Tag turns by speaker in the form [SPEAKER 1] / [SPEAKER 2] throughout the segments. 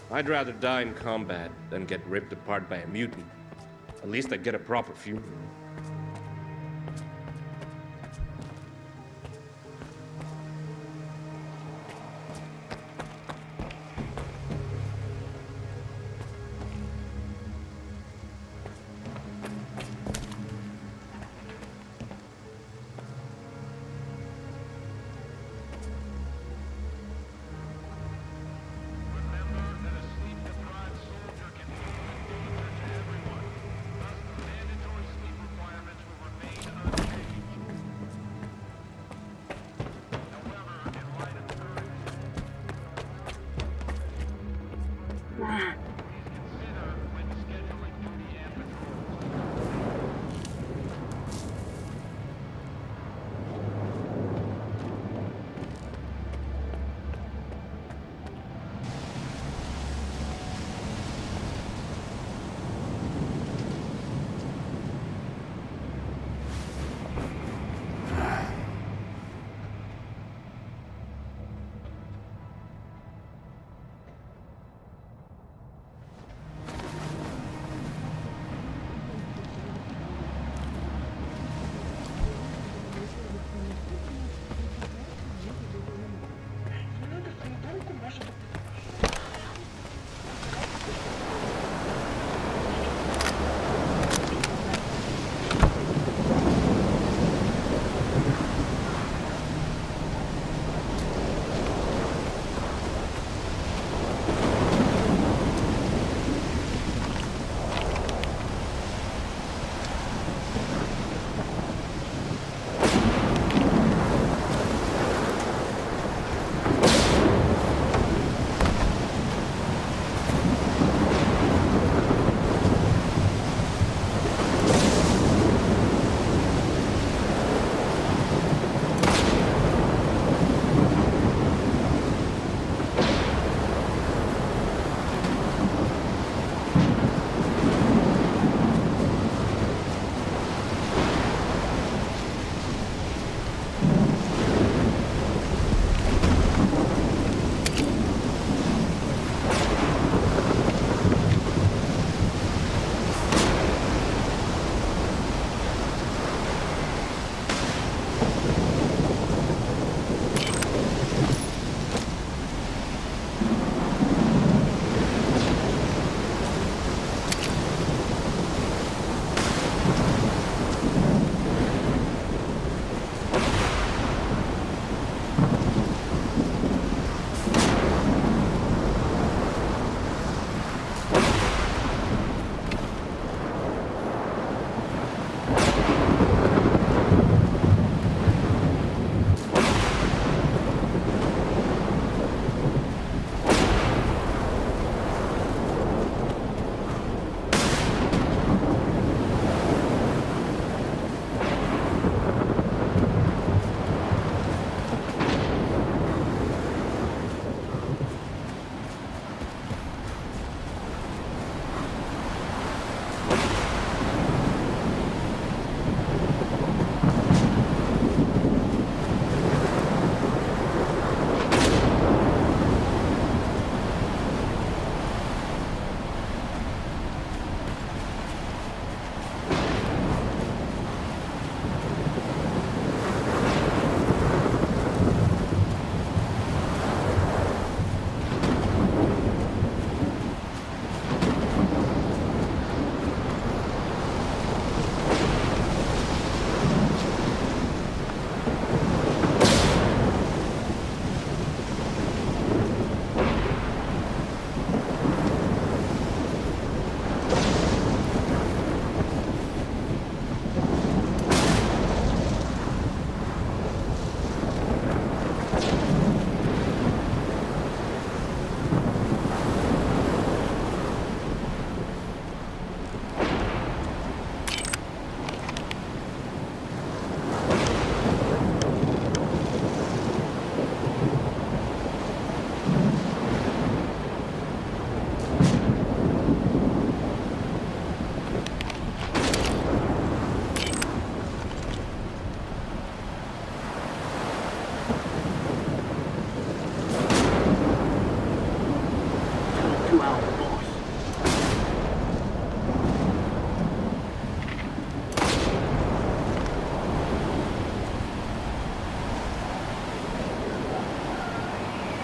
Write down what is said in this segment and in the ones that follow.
[SPEAKER 1] I'd rather die in combat than get ripped apart by a mutant. At least I'd get a proper funeral.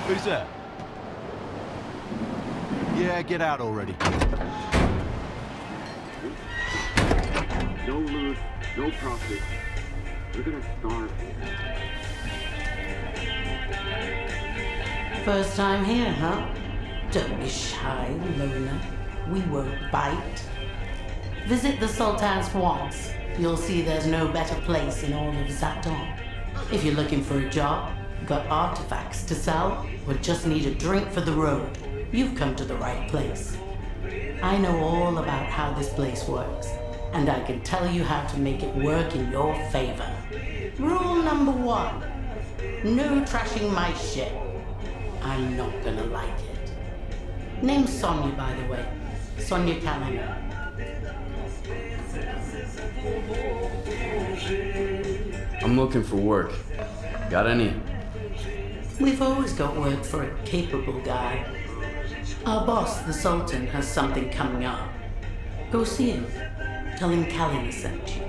[SPEAKER 2] Who's that? Yeah, get out already.
[SPEAKER 3] No loot, no profit. We're gonna starve here.
[SPEAKER 4] First time here, huh? Don't be shy, loner. We won't bite. Visit the Sultan's once. You'll see there's no better place in all of Zaton. If you're looking for a job, got artifacts to sell, or just need a drink for the road, you've come to the right place. I know all about how this place works, and I can tell you how to make it work in your favor. Rule number 1, no trashing my shit. I'm not gonna like it. Name's Sonia, by the way. Sonia Calendar.
[SPEAKER 5] I'm looking for work. Got any?
[SPEAKER 4] We've always got work for a capable guy. Our boss, the Sultan, has something coming up. Go see him. Tell him Kalina sent you.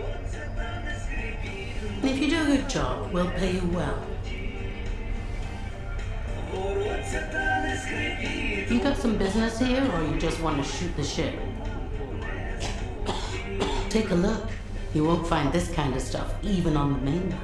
[SPEAKER 4] And if you do a good job, we'll pay you well. You got some business here, or you just want to shoot the shit? Take a look. You won't find this kind of stuff even on the mainland.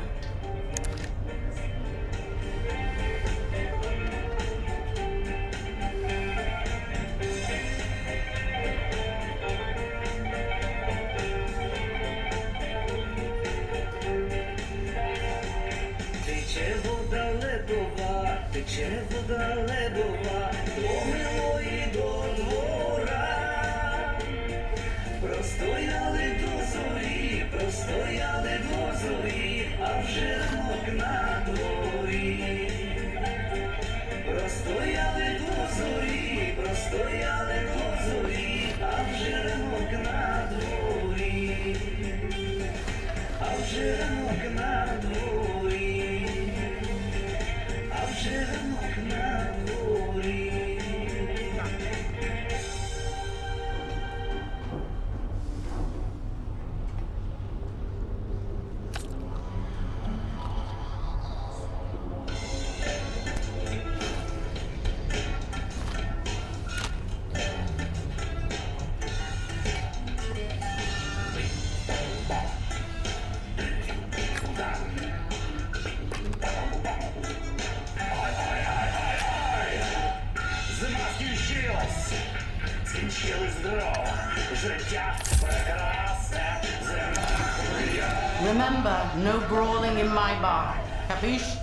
[SPEAKER 4] Remember, no brawling in my bar. Capiche?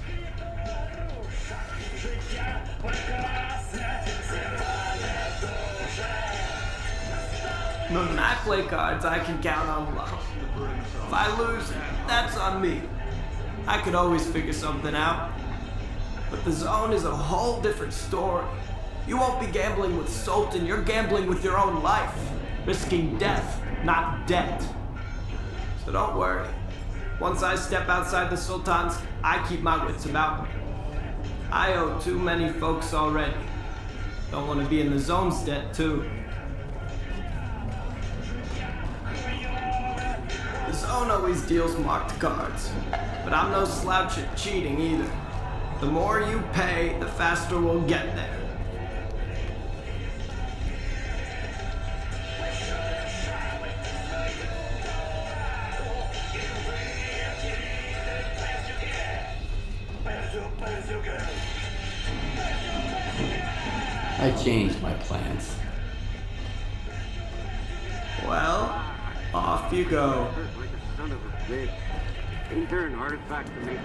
[SPEAKER 6] When I play cards, I can count on luck. If I lose, that's on me. I could always figure something out. But the zone is a whole different story. You won't be gambling with Sultan, you're gambling with your own life. Risking death, not debt. So don't worry. Once I step outside the Sultan's, I keep my wits about me. I owe too many folks already. Don't want to be in the zone's debt, too. The zone always deals marked cards, but I'm no slouch at cheating either. The more you pay, the faster we'll get there.
[SPEAKER 5] I changed my plans.
[SPEAKER 6] Well, off you go.
[SPEAKER 3] Hurt like a son of a bitch. Ain't there an artifact to make?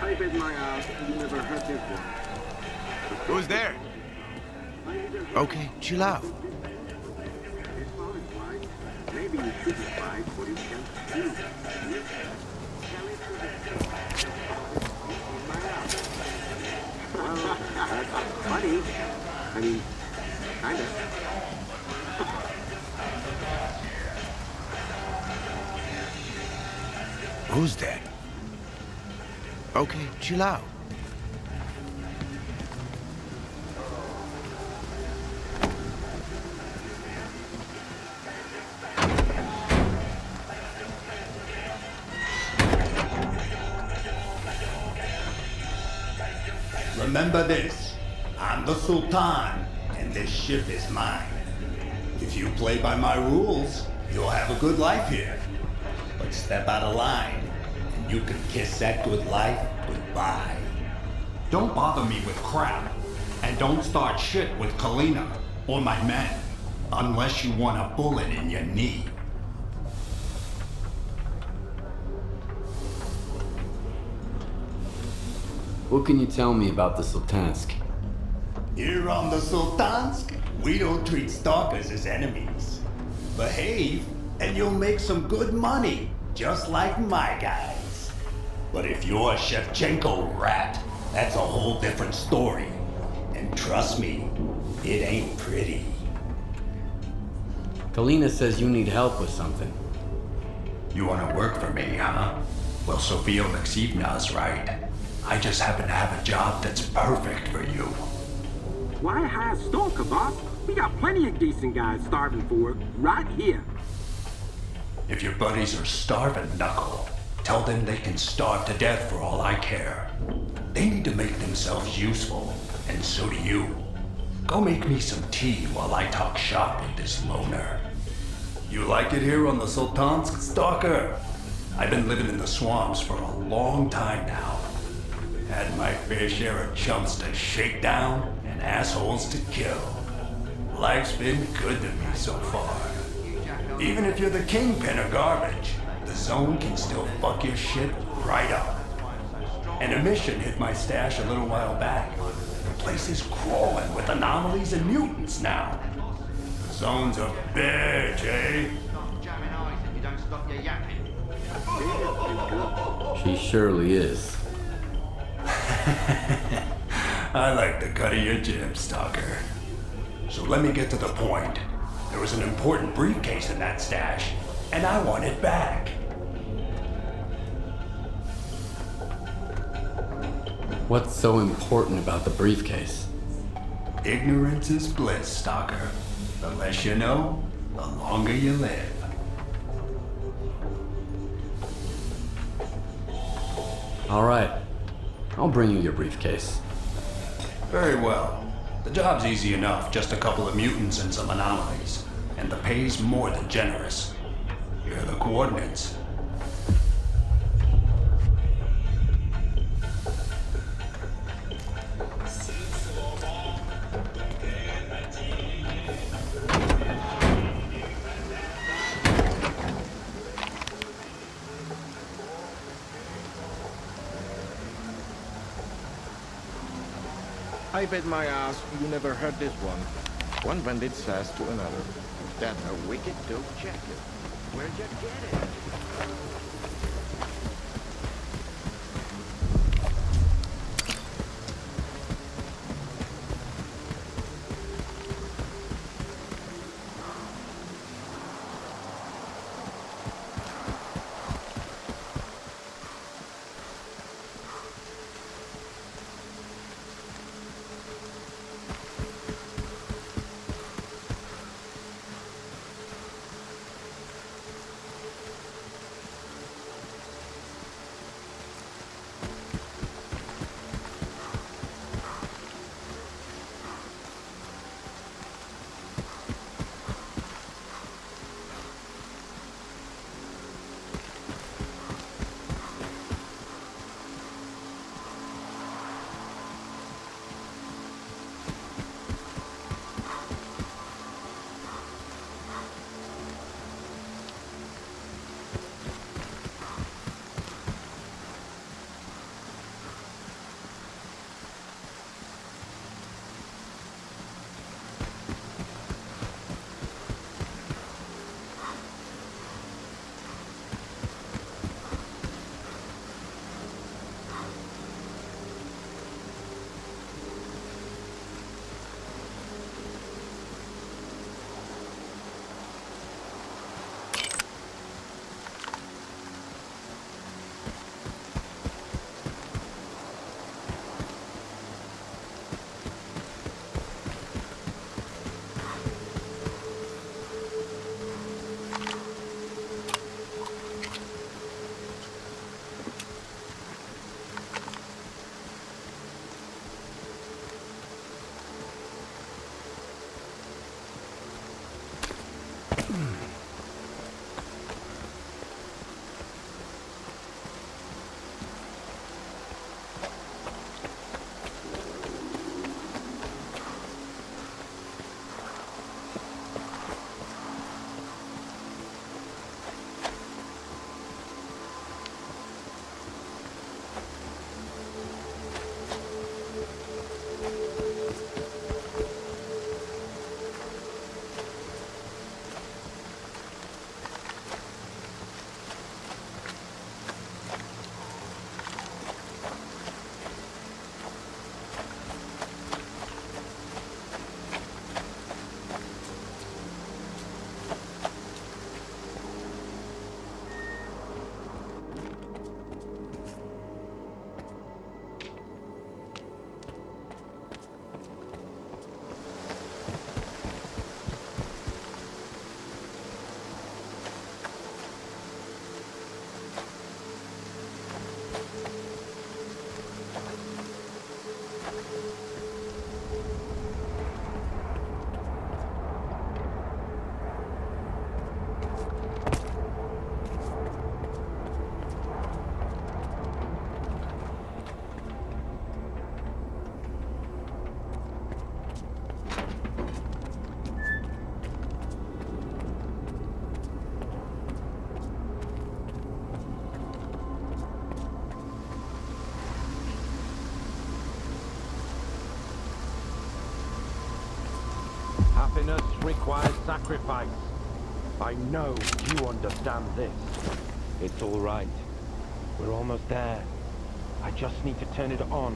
[SPEAKER 3] I bet my ass you never heard this one.
[SPEAKER 2] Who's there? Okay, chill out.
[SPEAKER 3] It's fine, right? Maybe you shouldn't fight what you can't do. Tell it to the I mean, kinda.
[SPEAKER 2] Who's that? Okay, chill out.
[SPEAKER 7] Remember this, I'm the Sultan, and this ship is mine. If you play by my rules, you'll have a good life here. But step out of line, and you can kiss that good life goodbye. Don't bother me with crap, and don't start shit with Kalina or my men, unless you want a bullet in your knee.
[SPEAKER 5] What can you tell me about the Sultansk?
[SPEAKER 7] Here on the Sultansk, we don't treat stalkers as enemies. Behave, and you'll make some good money, just like my guys. But if you're a Shevchenko rat, that's a whole different story. And trust me, it ain't pretty.
[SPEAKER 5] Kalina says you need help with something.
[SPEAKER 7] You wanna work for me, huh? Well, Sofia Alexeyevna's right. I just happen to have a job that's perfect for you.
[SPEAKER 3] Why hire Stalker, boss? We got plenty of decent guys starving for work right here.
[SPEAKER 7] If your buddies are starving, Knuckle, tell them they can starve to death for all I care. They need to make themselves useful, and so do you. Go make me some tea while I talk shop with this loner. You like it here on the Sultansk, Stalker? I've been living in the swamps for a long time now. Had my fair share of chumps to shake down and assholes to kill. Life's been good to me so far. Even if you're the kingpin of garbage, the zone can still fuck your shit right up. An emission hit my stash a little while back. The place is crawling with anomalies and mutants now. The zone's a bitch, eh?
[SPEAKER 5] She surely is.
[SPEAKER 7] I like the cut of your jib, Stalker. So let me get to the point. There was an important briefcase in that stash, and I want it back.
[SPEAKER 5] What's so important about the briefcase?
[SPEAKER 7] Ignorance is bliss, Stalker. The less you know, the longer you live.
[SPEAKER 5] All right. I'll bring you your briefcase.
[SPEAKER 7] Very well. The job's easy enough, just a couple of mutants and some anomalies. And the pay's more than generous. Here are the coordinates.
[SPEAKER 8] I bet my ass you never heard this one. One bandit says to another, "That's a wicked dope jacket. Where'd you get it?" happiness requires sacrifice. I know you understand this. It's all right. We're almost there. I just need to turn it on.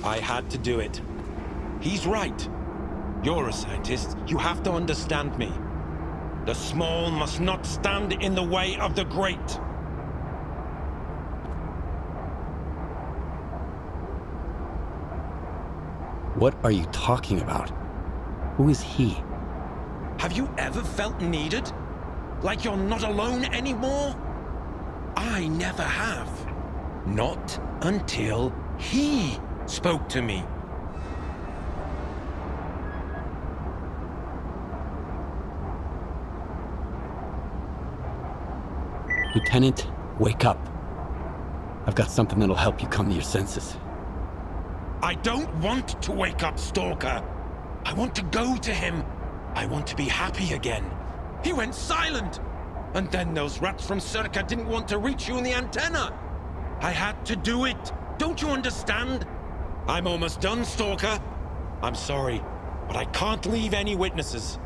[SPEAKER 9] I had to do it. He's right. You're a scientist. You have to understand me. The small must not stand in the way of the great.
[SPEAKER 10] What are you talking about? Who is he?
[SPEAKER 9] Have you ever felt needed? Like you're not alone anymore? I never have. Not until he spoke to me.
[SPEAKER 10] Lieutenant, wake up. I've got something that'll help you come to your senses.
[SPEAKER 9] I don't want to wake up, Stalker. I want to go to him. I want to be happy again. He went silent. And then those rats from S.T.A.L.K.E.R didn't want to reach you in the antenna. I had to do it. Don't you understand? I'm almost done, Stalker. I'm sorry, but I can't leave any witnesses.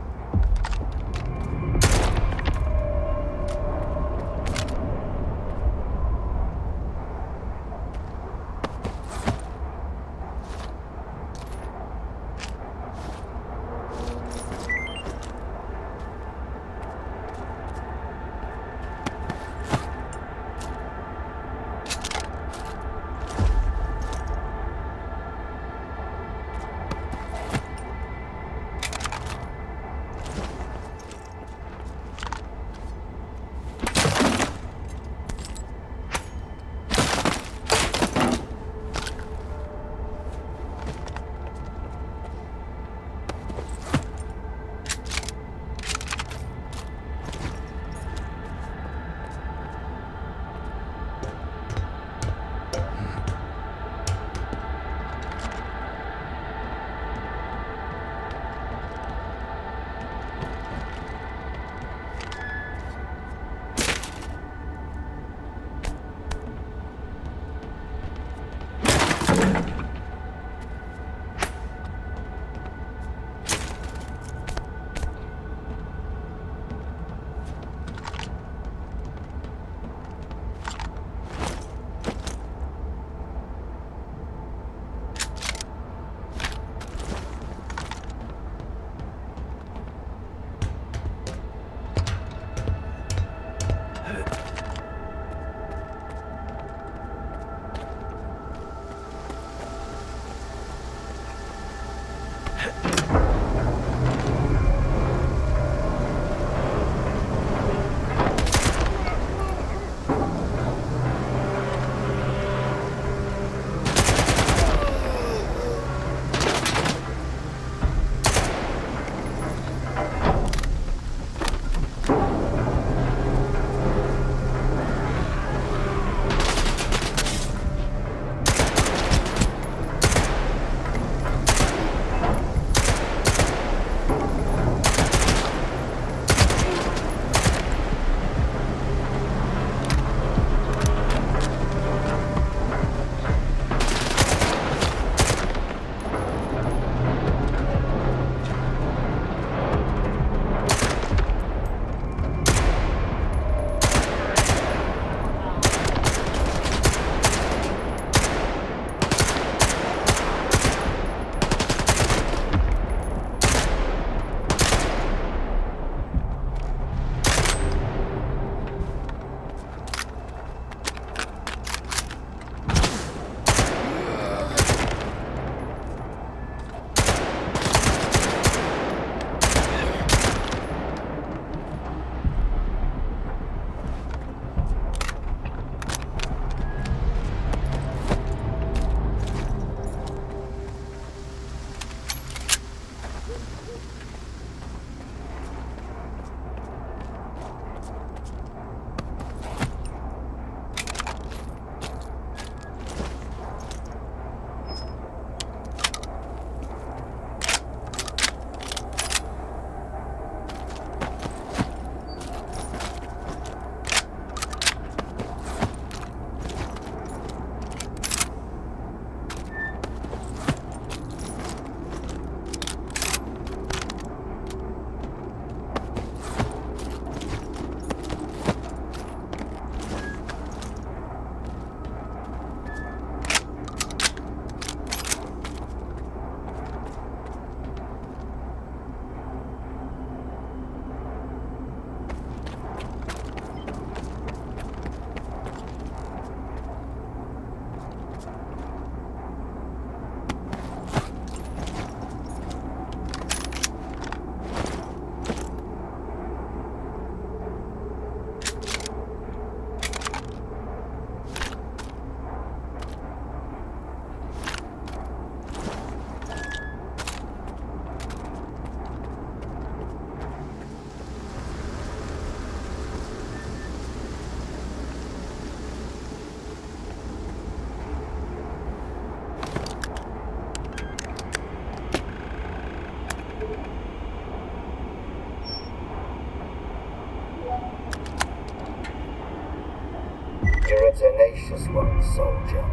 [SPEAKER 11] You're a tenacious one, soldier.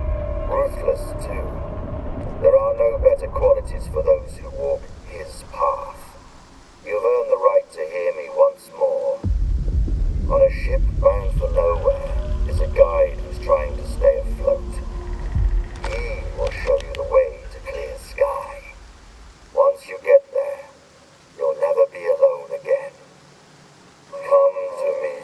[SPEAKER 11] Ruthless, too. There are no better qualities for those who walk his path. You've earned the right to hear me once more. On a ship bound for nowhere is a guide who's trying to stay afloat. He will show you the way to clear sky. Once you get there, you'll never be alone again. Come to me.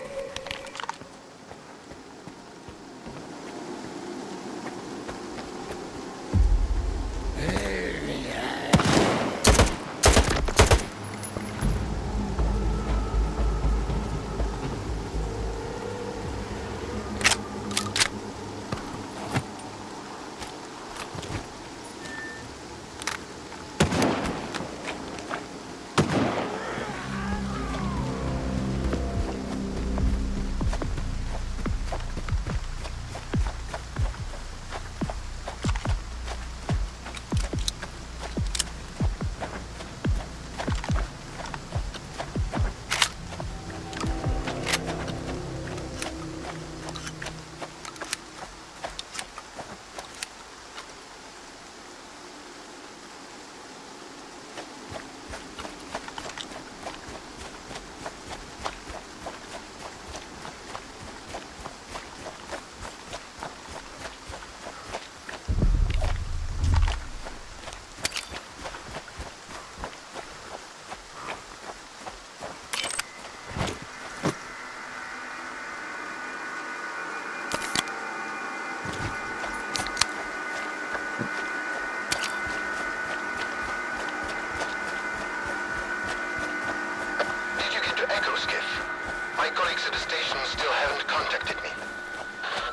[SPEAKER 12] person still haven't contacted me.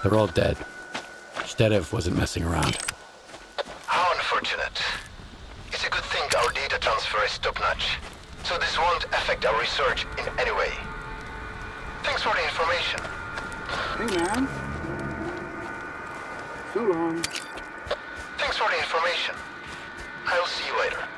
[SPEAKER 10] They're all dead. S.T.A.L.K.E.R wasn't messing around.
[SPEAKER 12] How unfortunate. It's a good thing our data transfer is top-notch, so this won't affect our research in any way. Thanks for the information.
[SPEAKER 3] Hey, man. So long.
[SPEAKER 12] Thanks for the information. I'll see you later.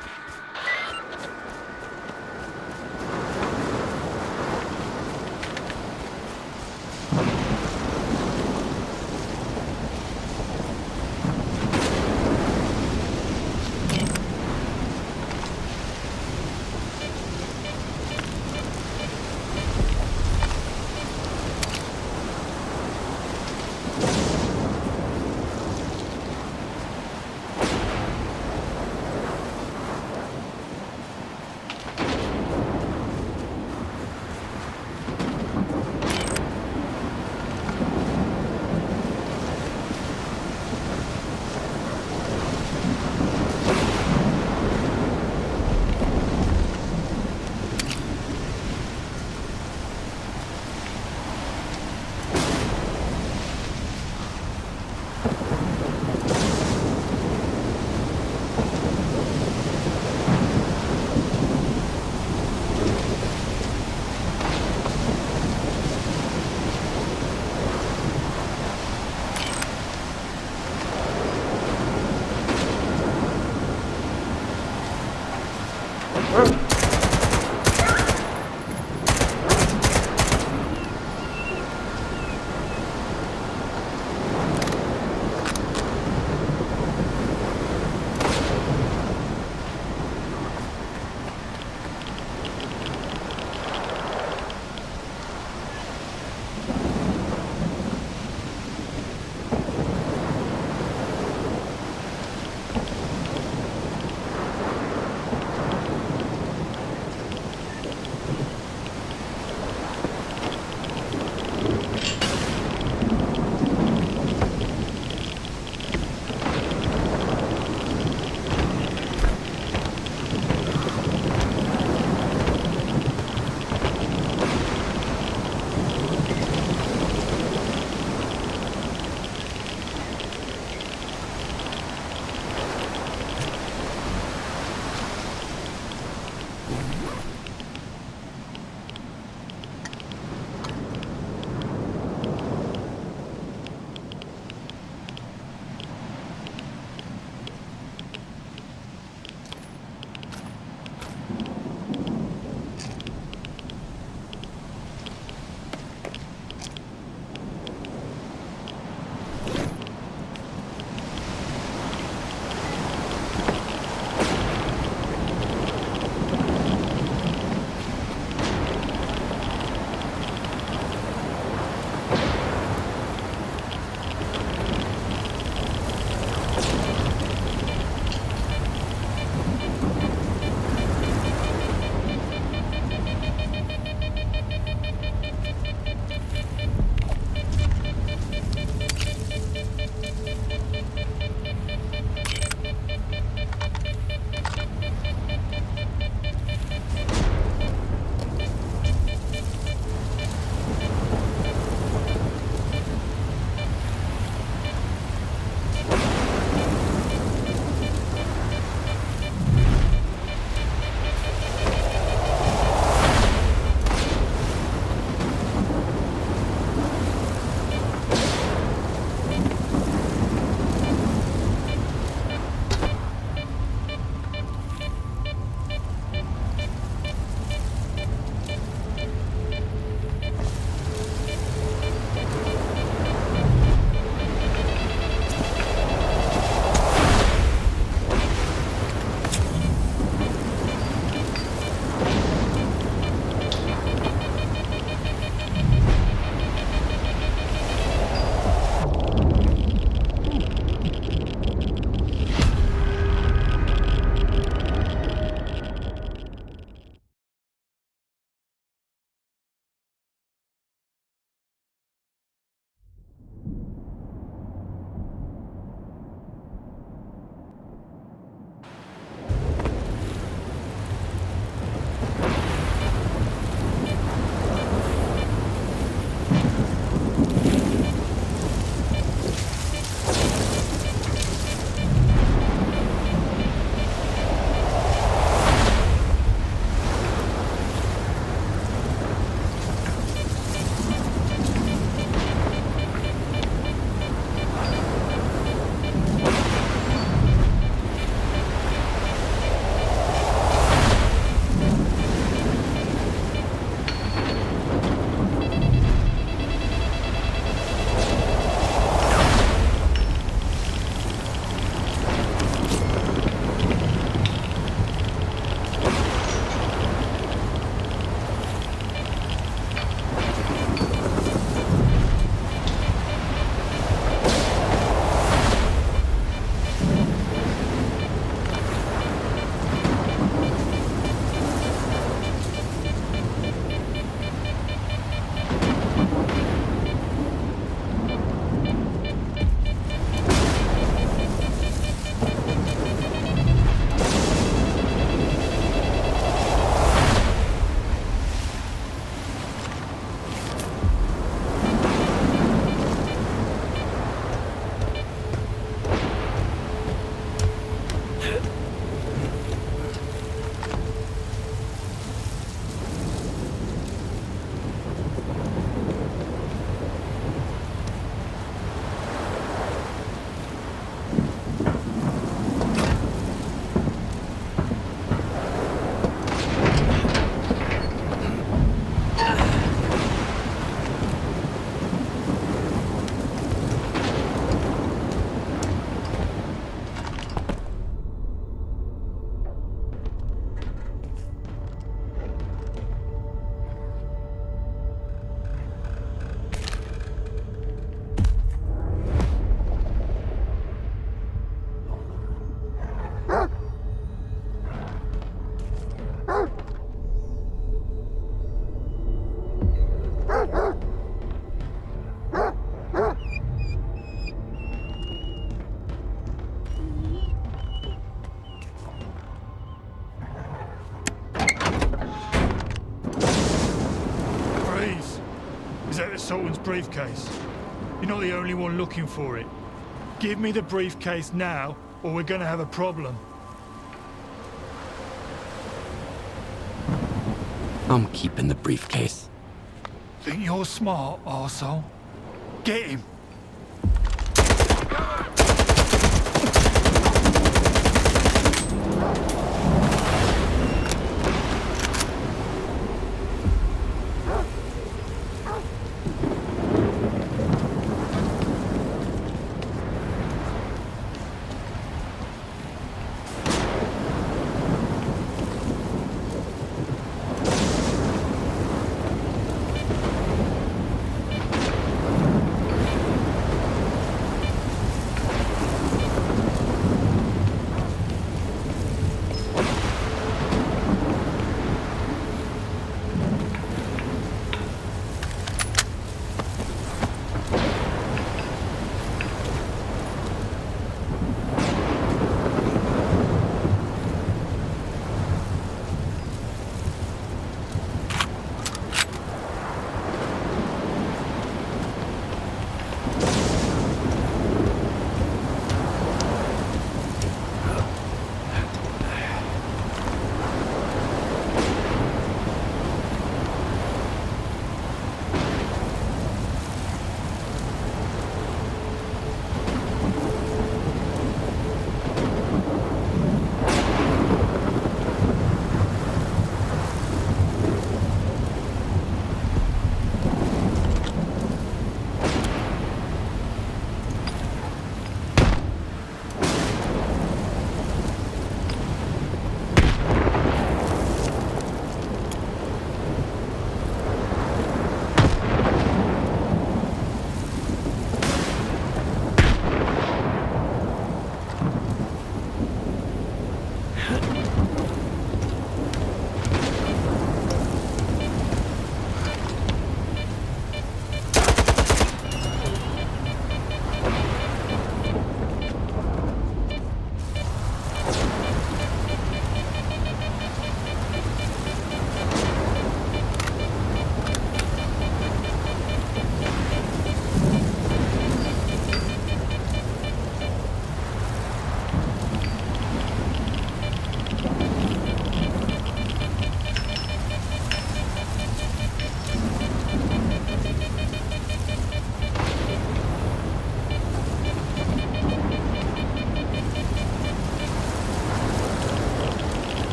[SPEAKER 13] Is that the Sultan's briefcase? You're not the only one looking for it. Give me the briefcase now, or we're gonna have a problem.
[SPEAKER 10] I'm keeping the briefcase.
[SPEAKER 13] Think you're smart, arsehole? Get him!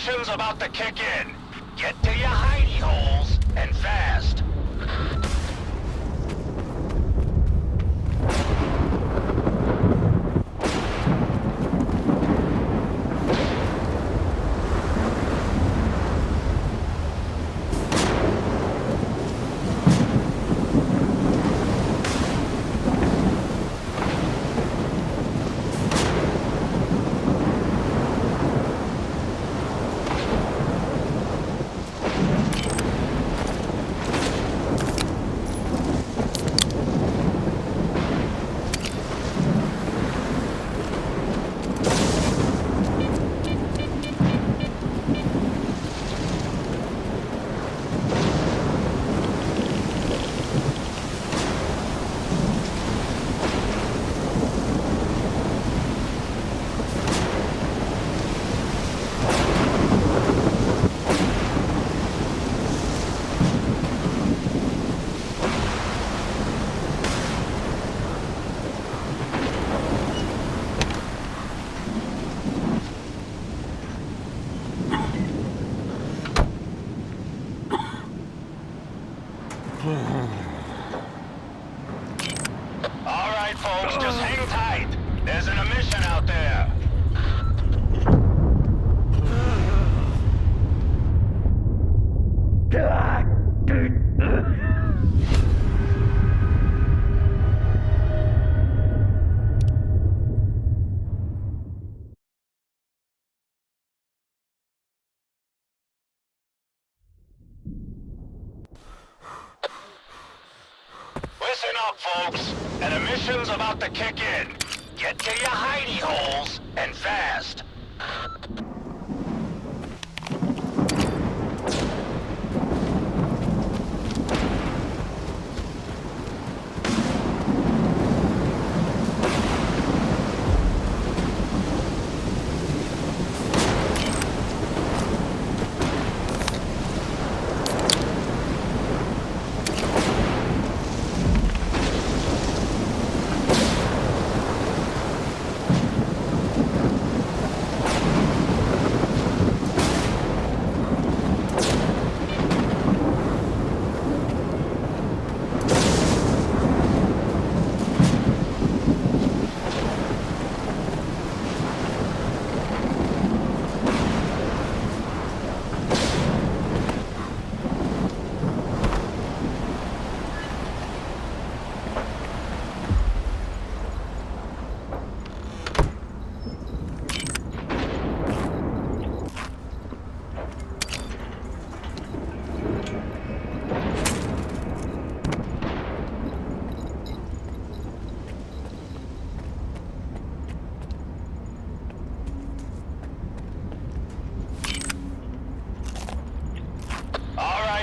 [SPEAKER 12] mission's about to kick in. Get to your hidey holes, and fast. All right, folks, just hang tight. There's an emission out there. Listen up, folks. An emission's about to kick in. Get to your hidey holes, and fast.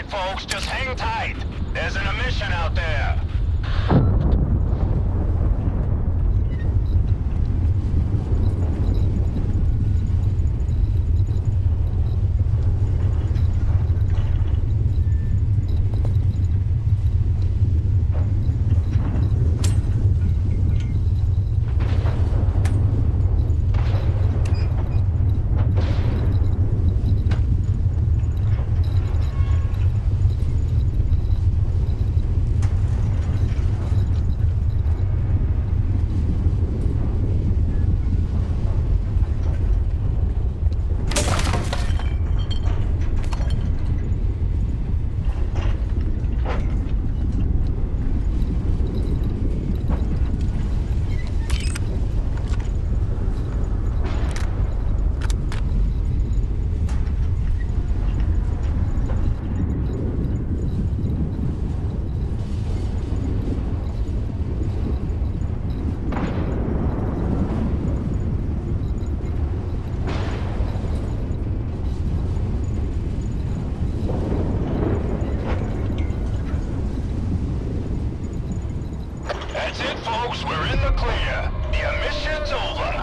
[SPEAKER 12] Folks, just hang tight. There's an emission out there. That's it, folks. We're in the clear. The emission's over.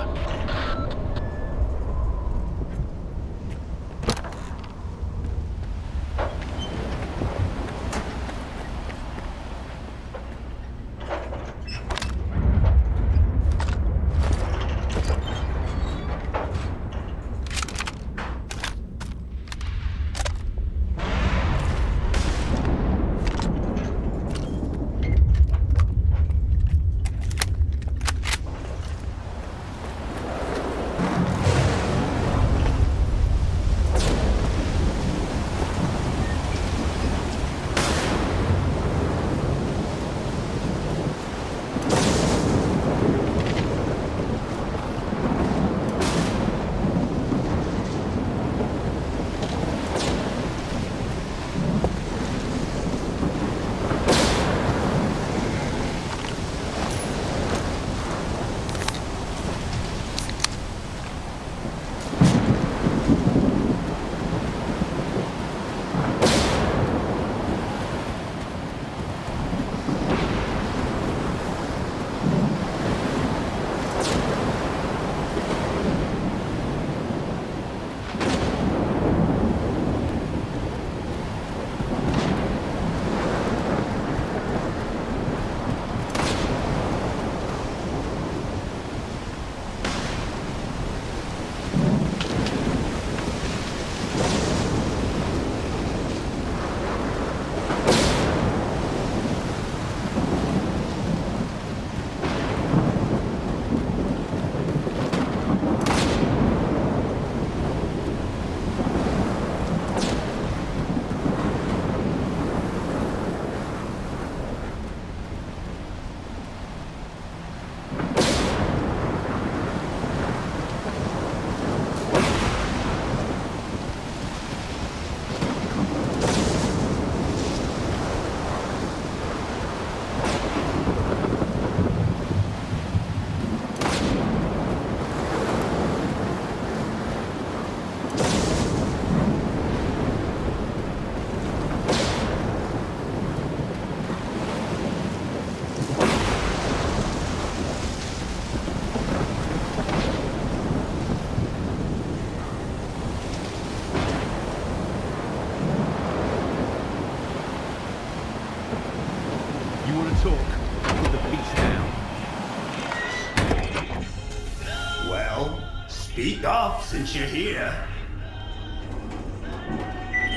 [SPEAKER 7] Speak up since you're here.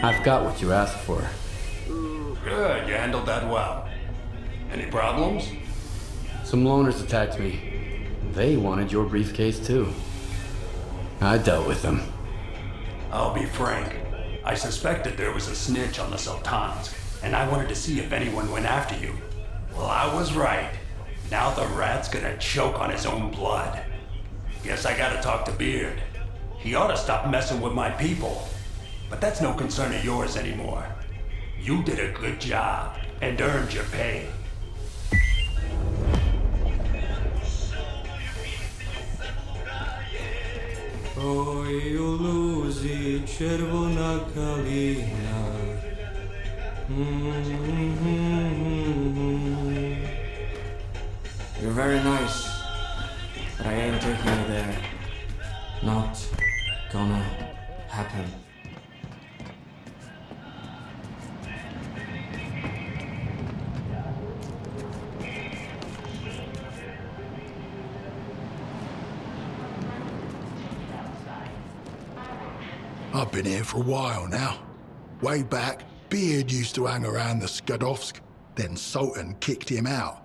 [SPEAKER 5] I've got what you asked for.
[SPEAKER 7] Good, you handled that well. Any problems?
[SPEAKER 5] Some loners attacked me. They wanted your briefcase too. I dealt with them.
[SPEAKER 7] I'll be frank. I suspected there was a snitch on the Sultans, and I wanted to see if anyone went after you. Well, I was right. Now the rat's gonna choke on his own blood. Guess I gotta talk to Beard. He ought to stop messing with my people. But that's no concern of yours anymore. You did a good job and earned your pay.
[SPEAKER 6] Oj u luzi czerwona kalina. You're very nice, but I ain't taking you there. Not gonna happen.
[SPEAKER 2] I've been here for a while now. Way back, Beard used to hang around the Skadovsk, then Sultan kicked him out,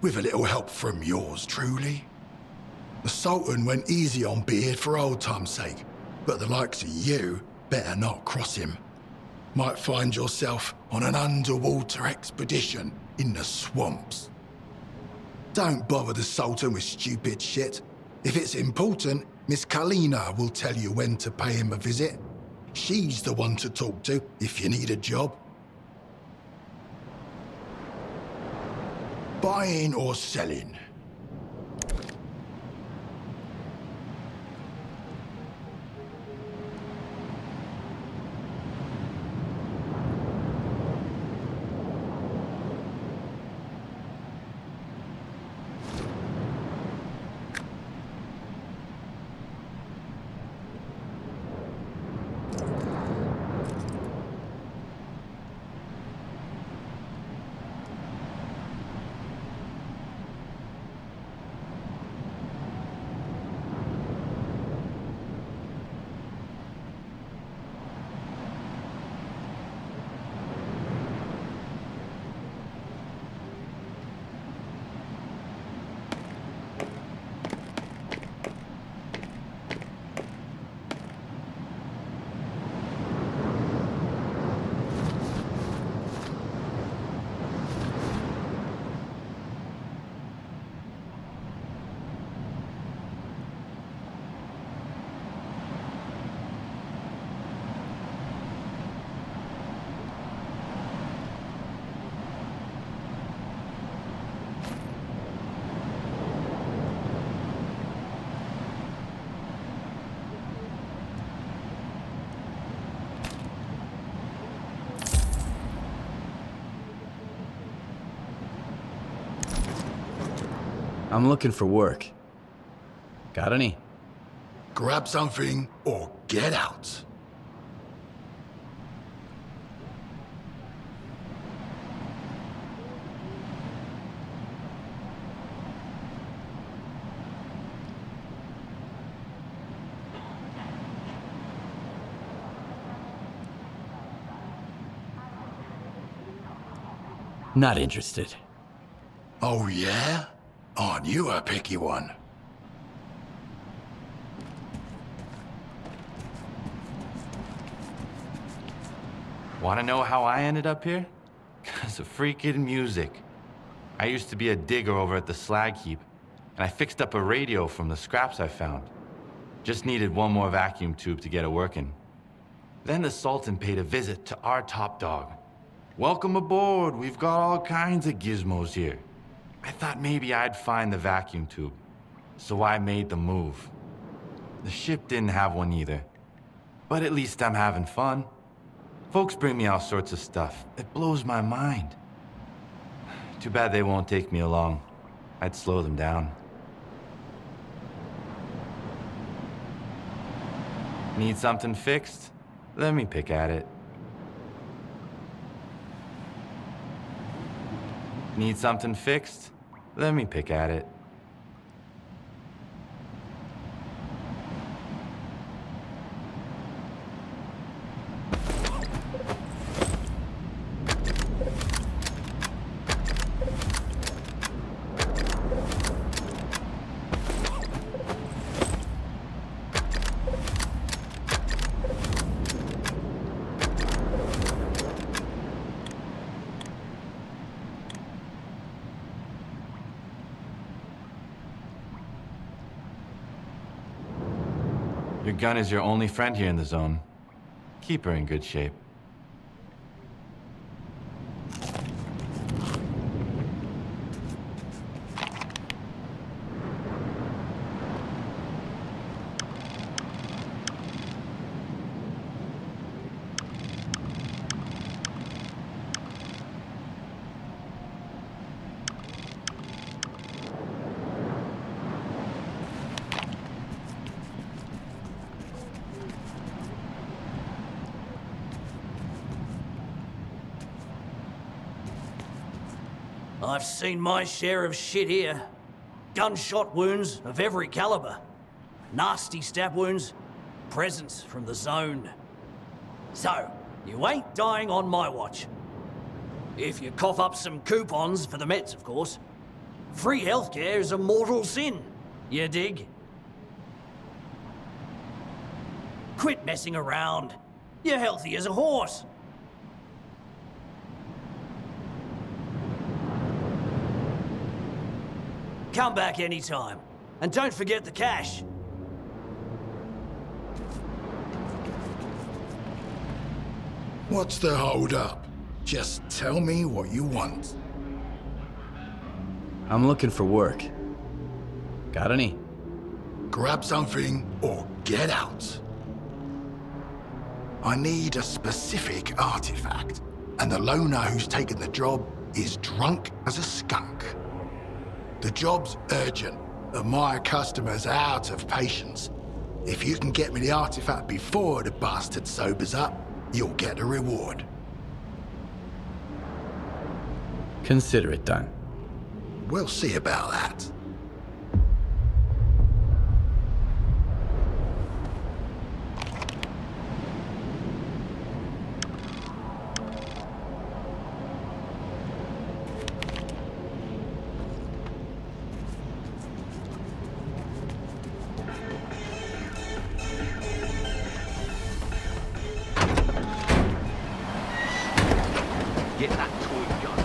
[SPEAKER 2] with a little help from yours truly. The Sultan went easy on Beard for old time's sake, but the likes of you better not cross him. Might find yourself on an underwater expedition in the swamps. Don't bother the Sultan with stupid shit. If it's important, Miss Kalina will tell you when to pay him a visit. She's the one to talk to if you need a job. Buying or selling?
[SPEAKER 10] I'm looking for work. Got any?
[SPEAKER 2] Grab something or get out.
[SPEAKER 10] Not interested.
[SPEAKER 2] Oh yeah? Aren't you a picky one?
[SPEAKER 14] Want to know how I ended up here? Because of freaking music. I used to be a digger over at the slag heap, and I fixed up a radio from the scraps I found. Just needed one more vacuum tube to get it working. Then the Sultan paid a visit to our top dog. Welcome aboard, we've got all kinds of gizmos here. I thought maybe I'd find the vacuum tube, so I made the move. The ship didn't have one either, but at least I'm having fun. Folks bring me all sorts of stuff. It blows my mind. Too bad they won't take me along. I'd slow them down. Need something fixed? Let me pick at it. Need something fixed? Let me pick at it. Your gun is your only friend here in the zone. Keep her in good shape.
[SPEAKER 15] I've seen my share of shit here. Gunshot wounds of every caliber. Nasty stab wounds. Presents from the zone. So, you ain't dying on my watch. If you cough up some coupons for the meds, of course. Free healthcare is a mortal sin. You dig? Quit messing around. You're healthy as a horse. Come back anytime. And don't forget the cash.
[SPEAKER 2] What's the hold up? Just tell me what you want.
[SPEAKER 5] I'm looking for work. Got any?
[SPEAKER 2] Grab something or get out. I need a specific artifact, and the loner who's taken the job is drunk as a skunk. The job's urgent, and my customer's out of patience. If you can get me the artifact before the bastard sobers up, you'll get a reward.
[SPEAKER 5] Consider it done.
[SPEAKER 2] We'll see about that.
[SPEAKER 8] Get that toy gun.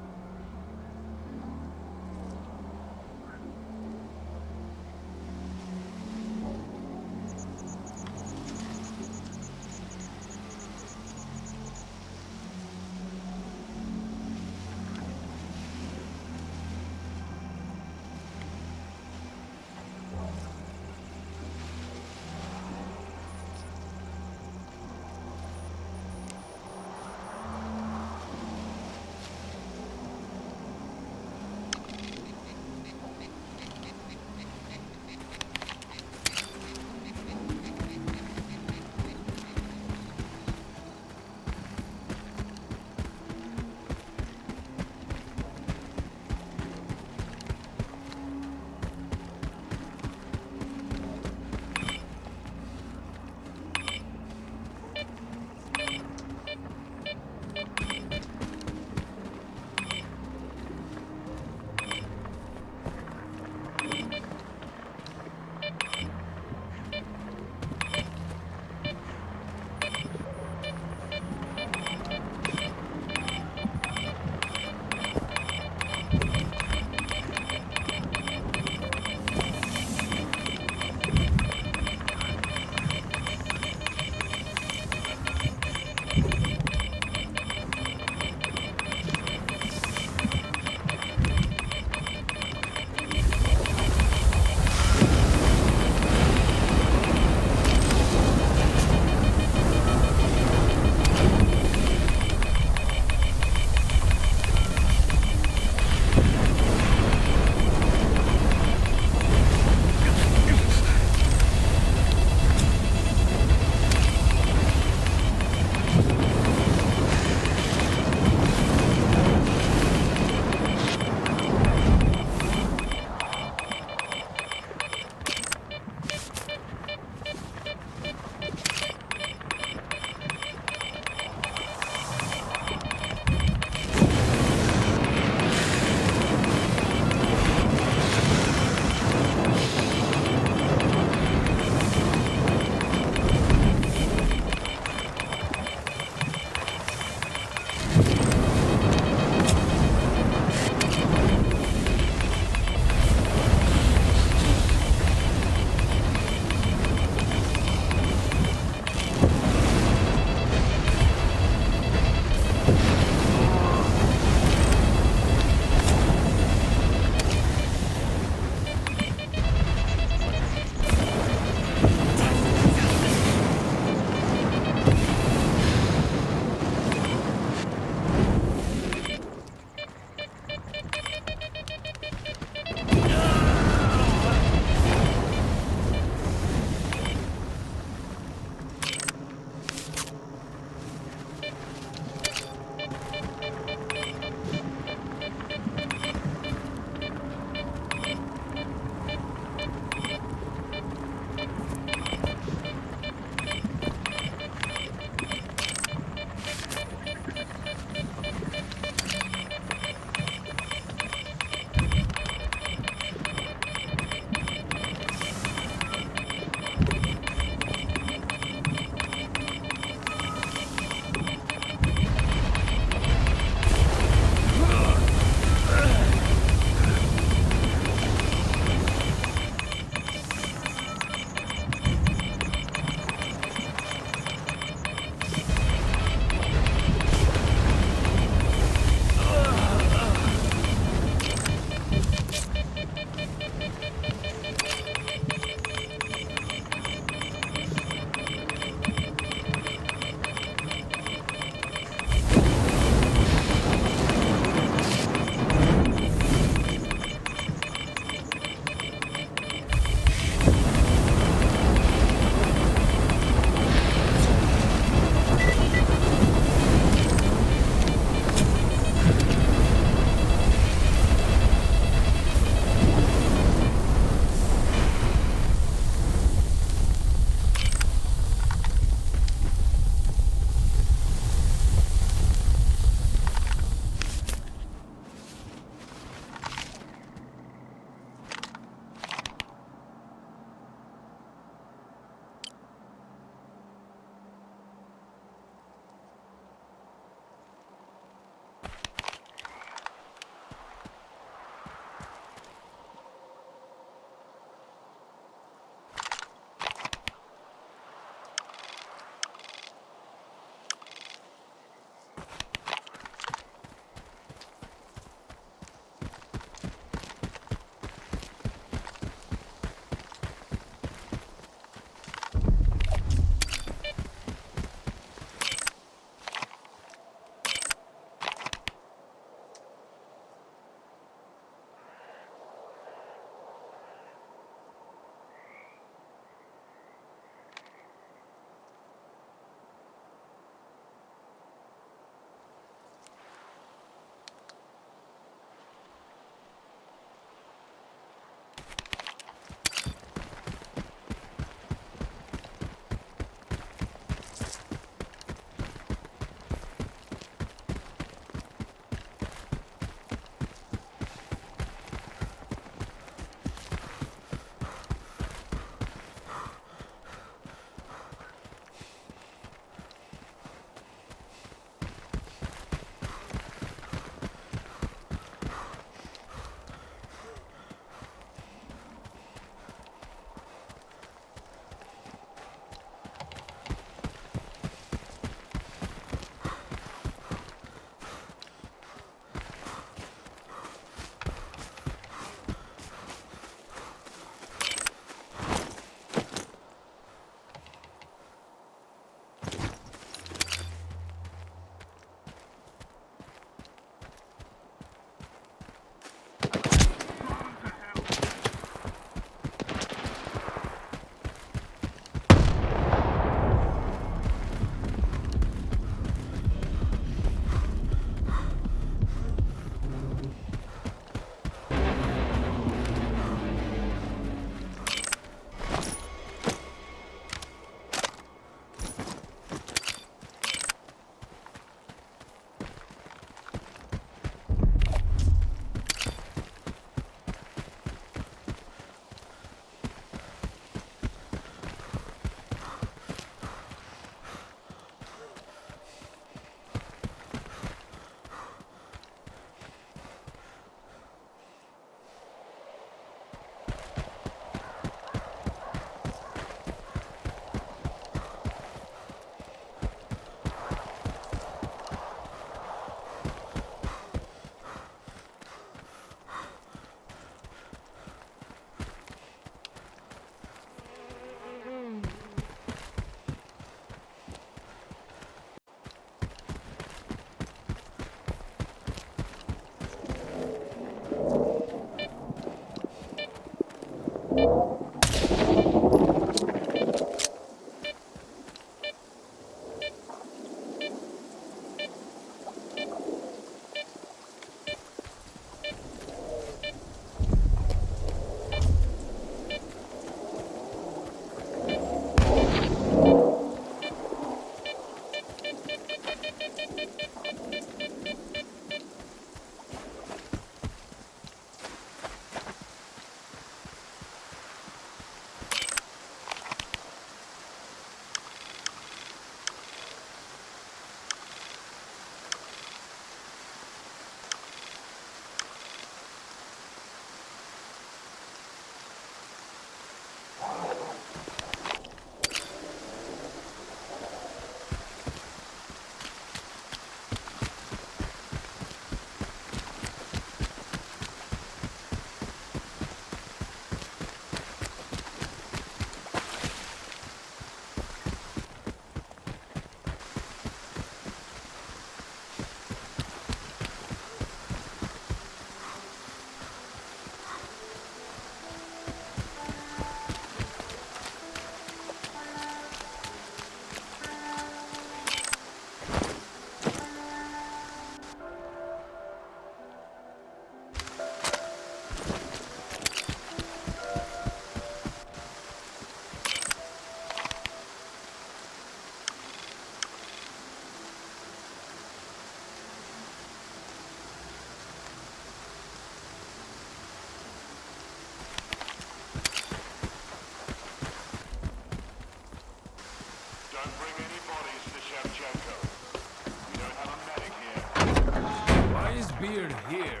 [SPEAKER 16] here to here,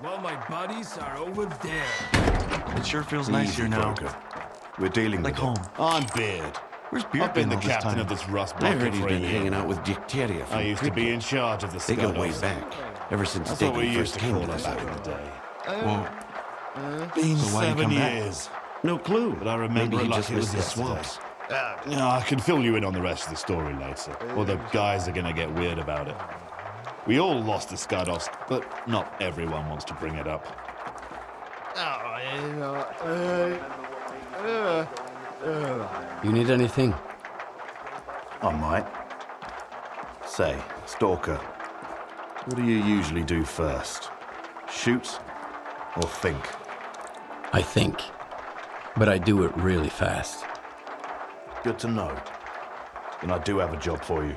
[SPEAKER 16] while my buddies are over there.
[SPEAKER 14] It sure feels nice here now.
[SPEAKER 17] We're dealing
[SPEAKER 14] like
[SPEAKER 17] with
[SPEAKER 14] home.
[SPEAKER 17] I'm Beard.
[SPEAKER 14] Where's Beard
[SPEAKER 17] I've been
[SPEAKER 14] been
[SPEAKER 17] the
[SPEAKER 14] all this
[SPEAKER 17] captain
[SPEAKER 14] time?
[SPEAKER 17] of this rust
[SPEAKER 18] I
[SPEAKER 17] bucket
[SPEAKER 18] heard he's
[SPEAKER 17] for a
[SPEAKER 18] been
[SPEAKER 17] year
[SPEAKER 18] hanging
[SPEAKER 17] now.
[SPEAKER 18] out with Dicteria from
[SPEAKER 17] I used to be
[SPEAKER 18] Turkce.
[SPEAKER 17] in charge of the
[SPEAKER 18] They go way
[SPEAKER 17] Scud-Offs.
[SPEAKER 18] back, ever since
[SPEAKER 17] That's what we
[SPEAKER 18] Stalker
[SPEAKER 17] used
[SPEAKER 18] first
[SPEAKER 17] to
[SPEAKER 18] came
[SPEAKER 17] call
[SPEAKER 18] to
[SPEAKER 17] it
[SPEAKER 18] this
[SPEAKER 17] back in
[SPEAKER 18] island.
[SPEAKER 17] the day.
[SPEAKER 14] Well,
[SPEAKER 17] Been
[SPEAKER 14] so why did he
[SPEAKER 17] 7
[SPEAKER 14] come back?
[SPEAKER 17] years.
[SPEAKER 18] No clue.
[SPEAKER 17] But I remember
[SPEAKER 18] Maybe he
[SPEAKER 17] it like
[SPEAKER 18] just
[SPEAKER 17] it was
[SPEAKER 18] missed the
[SPEAKER 17] yesterday.
[SPEAKER 18] swamps.
[SPEAKER 17] No, I can fill you in on the rest of the story later. Or the guys are gonna get weird about it. We all lost the Scud-Offs, but not everyone wants to bring it up.
[SPEAKER 10] You need anything?
[SPEAKER 17] I might. Say, Stalker, what do you usually do first? Shoot or think?
[SPEAKER 10] I think. But I do it really fast.
[SPEAKER 17] Good to know. Then I do have a job for you.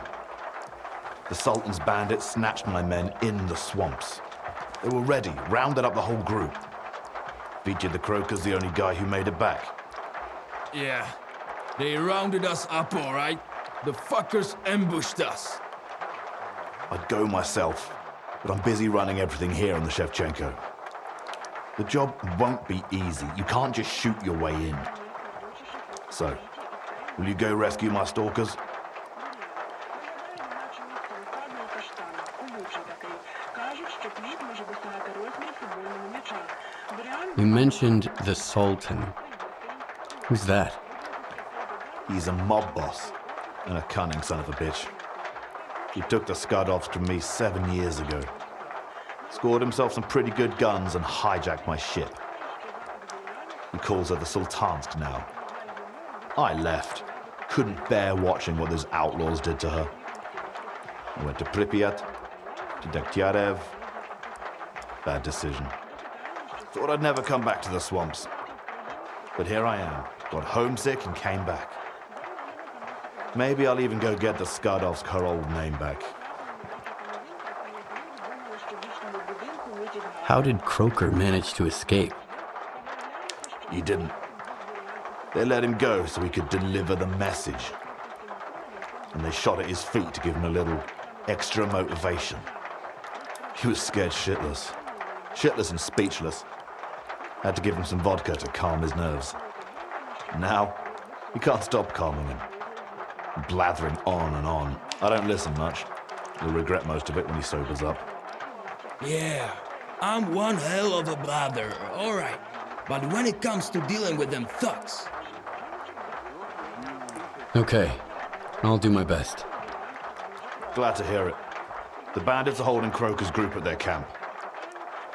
[SPEAKER 17] The Sultan's bandits snatched my men in the swamps. They were ready, rounded up the whole group. Featured the Croaker's the only guy who made it back.
[SPEAKER 16] Yeah, they rounded us up, all right. The fuckers ambushed us.
[SPEAKER 17] I'd go myself, but I'm busy running everything here on the Shevchenko. The job won't be easy. You can't just shoot your way in. So, will you go rescue my stalkers?
[SPEAKER 10] You mentioned the Sultan. Who's that?
[SPEAKER 17] He's a mob boss and a cunning son of a bitch. He took the Scud-Offs from me 7 years ago. Scored himself some pretty good guns and hijacked my ship. He calls her the Sultansk now. I left. Couldn't bear watching what those outlaws did to her. I went to Pripyat, to Degtyarev. Bad decision. Thought I'd never come back to the swamps. But here I am. Got homesick and came back. Maybe I'll even go get the Scud-Offs her old name back.
[SPEAKER 10] How did Croker manage to escape?
[SPEAKER 17] He didn't. They let him go so he could deliver the message. And they shot at his feet to give him a little extra motivation. He was scared shitless. Shitless and speechless. Had to give him some vodka to calm his nerves. Now, he can't stop calming him. Blathering on and on. I don't listen much. He'll regret most of it when he sobers up.
[SPEAKER 16] Yeah, I'm one hell of a blather, all right. But when it comes to dealing with them thugs...
[SPEAKER 10] Okay, I'll do my best.
[SPEAKER 17] Glad to hear it. The bandits are holding Croker's group at their camp.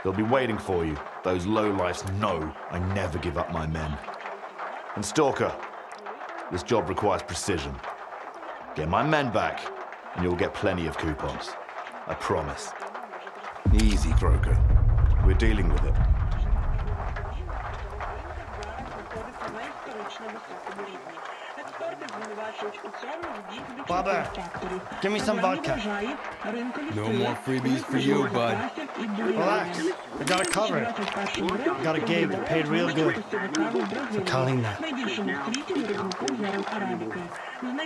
[SPEAKER 17] They'll be waiting for you. Those lowlifes know I never give up my men. And Stalker, this job requires precision. Get my men back, and you'll get plenty of coupons. I promise. Easy, Croker. We're dealing with it.
[SPEAKER 19] Baba, give me some vodka.
[SPEAKER 16] No more freebies for you, bud.
[SPEAKER 19] Relax. I got it covered. Got a gig that paid real good. For telling that.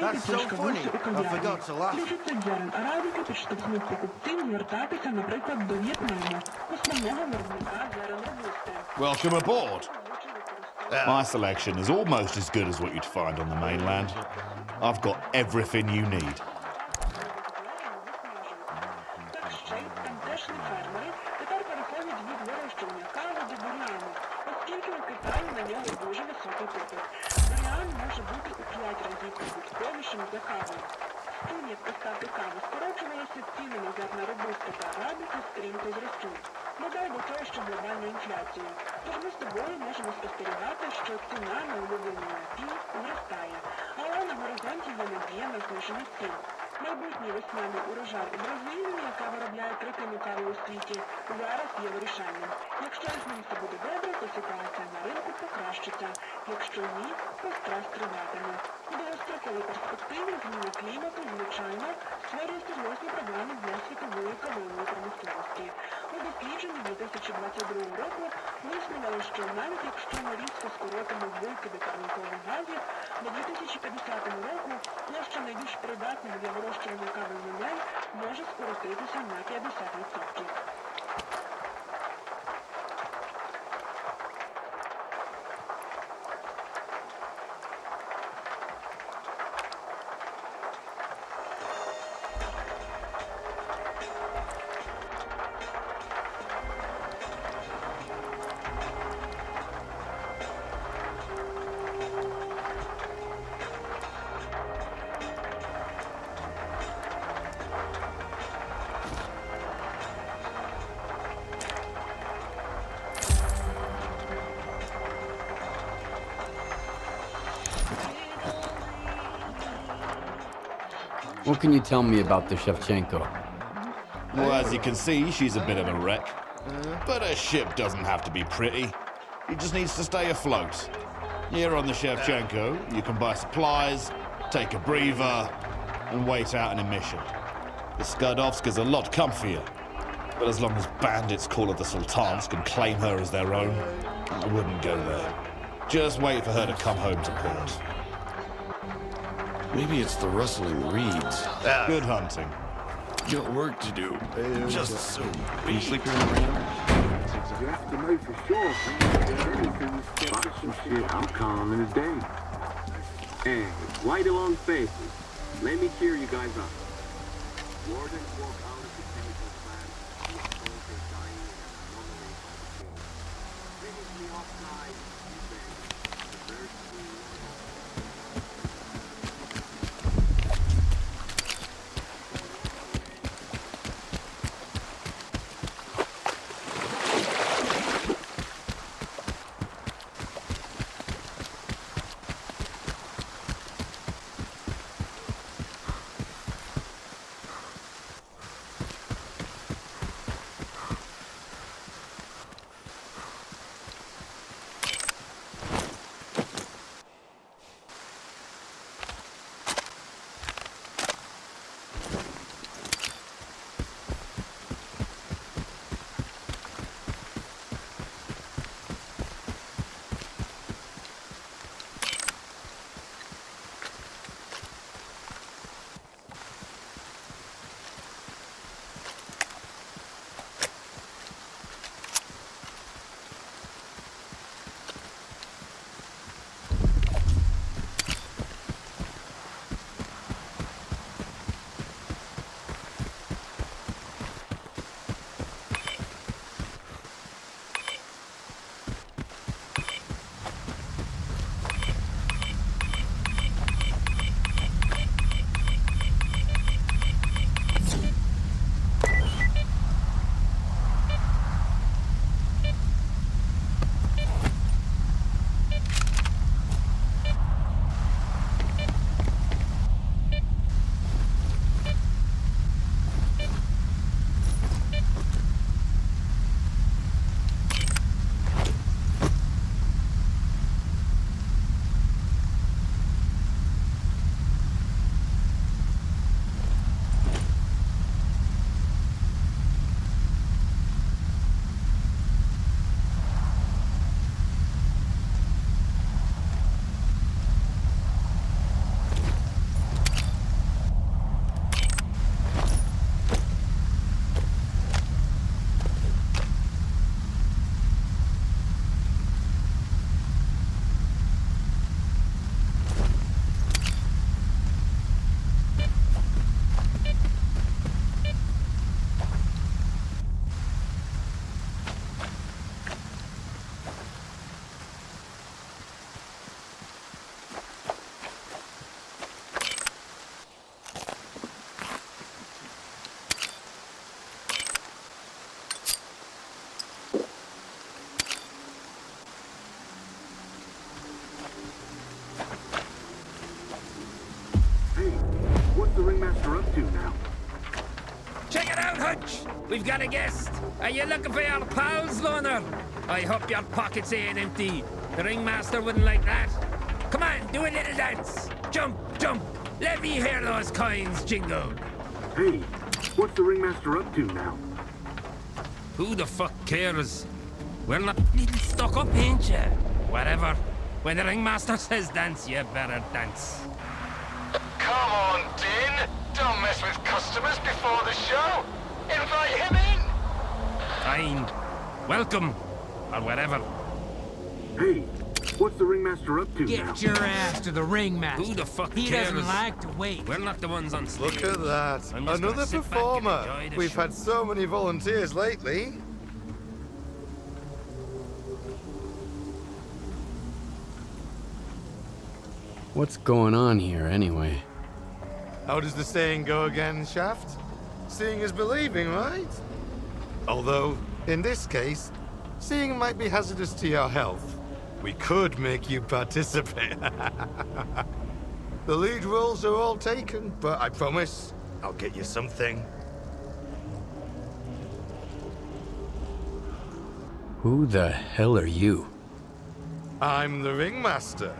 [SPEAKER 16] That's so funny. I forgot to laugh.
[SPEAKER 17] Welcome aboard. My selection is almost as good as what you'd find on the mainland. I've got everything you need.
[SPEAKER 20] Як поставки кави скорочувалися, ціни на зерна робуста та арабіка стрімко зростуть. Додай до того, що глобальна інфляція. Тож ми з тобою можемо спостерігати, що ціна на улюблений напій зростає. Але на горизонті є надія на зниження цін. Майбутній весняний урожай у Бразилії, яка виробляє третину кави у світі, зараз є вирішальним. Якщо з ним все буде добре, то ситуація на ринку покращиться. Якщо ні, то стрес триватиме. У довгостроковій перспективі зміна клімату, звичайно, створює серйозні проблеми для світової кавової промисловості. У дослідженні 2022 року висновили, що навіть якщо ми різко скоротимо викиди парникових газів, до 2050 року площа найбільш придатних для вирощування кави земель може скоротитися на 50%.
[SPEAKER 5] What can you tell me about the Shevchenko?
[SPEAKER 17] Well, as you can see, she's a bit of a wreck. But her ship doesn't have to be pretty. It just needs to stay afloat. Here on the Shevchenko, you can buy supplies, take a breather, and wait out an emission. The Skurdovsk is a lot comfier. But as long as bandits call it the Sultansk and claim her as their own, I wouldn't go there. Just wait for her to come home to port.
[SPEAKER 18] Maybe it's the rustling reeds.
[SPEAKER 17] Good hunting.
[SPEAKER 18] Got work to do. Just so
[SPEAKER 16] You sleep here in the rain?
[SPEAKER 3] You have to know for sure. Fuck some shit, I'm calm in a day. Hey, white along faces. Let me cheer you guys up. Wardens walk out of the chemical plant. The soldiers dying in an anomaly of the king. Finish me offside, you beg. The birds will the ringmaster up to now?
[SPEAKER 21] Check it out, Hutch! We've got a guest. Are you looking for your pals, Loner? I hope your pockets ain't empty. The ringmaster wouldn't like that. Come on, do a little dance. Jump, jump. Let me hear those coins jingle.
[SPEAKER 3] Hey, what's the ringmaster up to now?
[SPEAKER 21] Who the fuck cares? We're not little stuck up, ain't ya? Whatever. When the ringmaster says dance, you better dance.
[SPEAKER 12] Come on, Din. Don't mess with customers before the show. Invite him in.
[SPEAKER 21] Fine. Welcome. Or whatever.
[SPEAKER 3] Hey, what's the ringmaster up to now?
[SPEAKER 22] Get your ass to the ringmaster.
[SPEAKER 21] Who the fuck
[SPEAKER 22] He
[SPEAKER 21] cares?
[SPEAKER 22] doesn't like to wait.
[SPEAKER 21] We're not the ones on stage.
[SPEAKER 23] Look at that.
[SPEAKER 21] I'm just
[SPEAKER 23] Another
[SPEAKER 21] gonna sit back and
[SPEAKER 23] performer.
[SPEAKER 21] enjoy the
[SPEAKER 23] We've
[SPEAKER 21] show.
[SPEAKER 23] had so many volunteers lately.
[SPEAKER 5] What's going on here, anyway?
[SPEAKER 23] How does the saying go again, Shaft? Seeing is believing, right? Although, in this case, seeing might be hazardous to your health. We could make you participate. The lead roles are all taken, but I promise I'll get you something.
[SPEAKER 10] Who the hell are you?
[SPEAKER 23] I'm the ringmaster.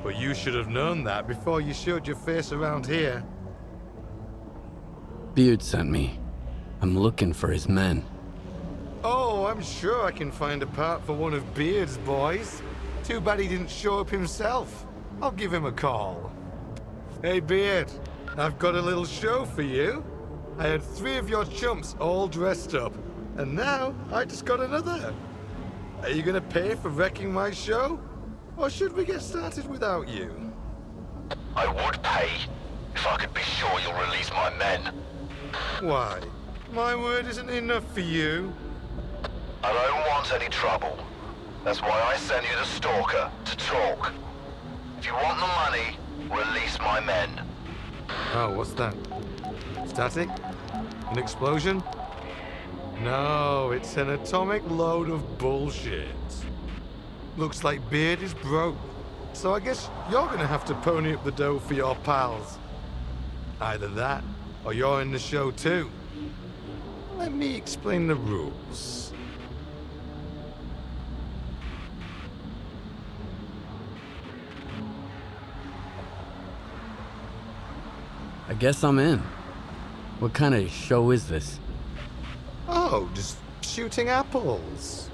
[SPEAKER 23] But you should have known that before you showed your face around here.
[SPEAKER 10] Beard sent me. I'm looking for his men.
[SPEAKER 23] Oh, I'm sure I can find a part for one of Beard's boys. Too bad he didn't show up himself. I'll give him a call. Hey, Beard, I've got a little show for you. I had 3 of your chumps all dressed up, and now I just got another. Are you gonna pay for wrecking my show? Or should we get started without you?
[SPEAKER 12] I would pay if I could be sure you'll release my men.
[SPEAKER 23] Why? My word isn't enough for you.
[SPEAKER 12] I don't want any trouble. That's why I sent you the Stalker to talk. If you want the money, release my men.
[SPEAKER 23] Oh, what's that? Static? An explosion? No, it's an atomic load of bullshit. Looks like Beard is broke, so I guess you're gonna have to pony up the dough for your pals. Either that, or you're in the show too. Let me explain the rules.
[SPEAKER 10] I guess I'm in. What kind of show is this?
[SPEAKER 23] Oh, just shooting apples.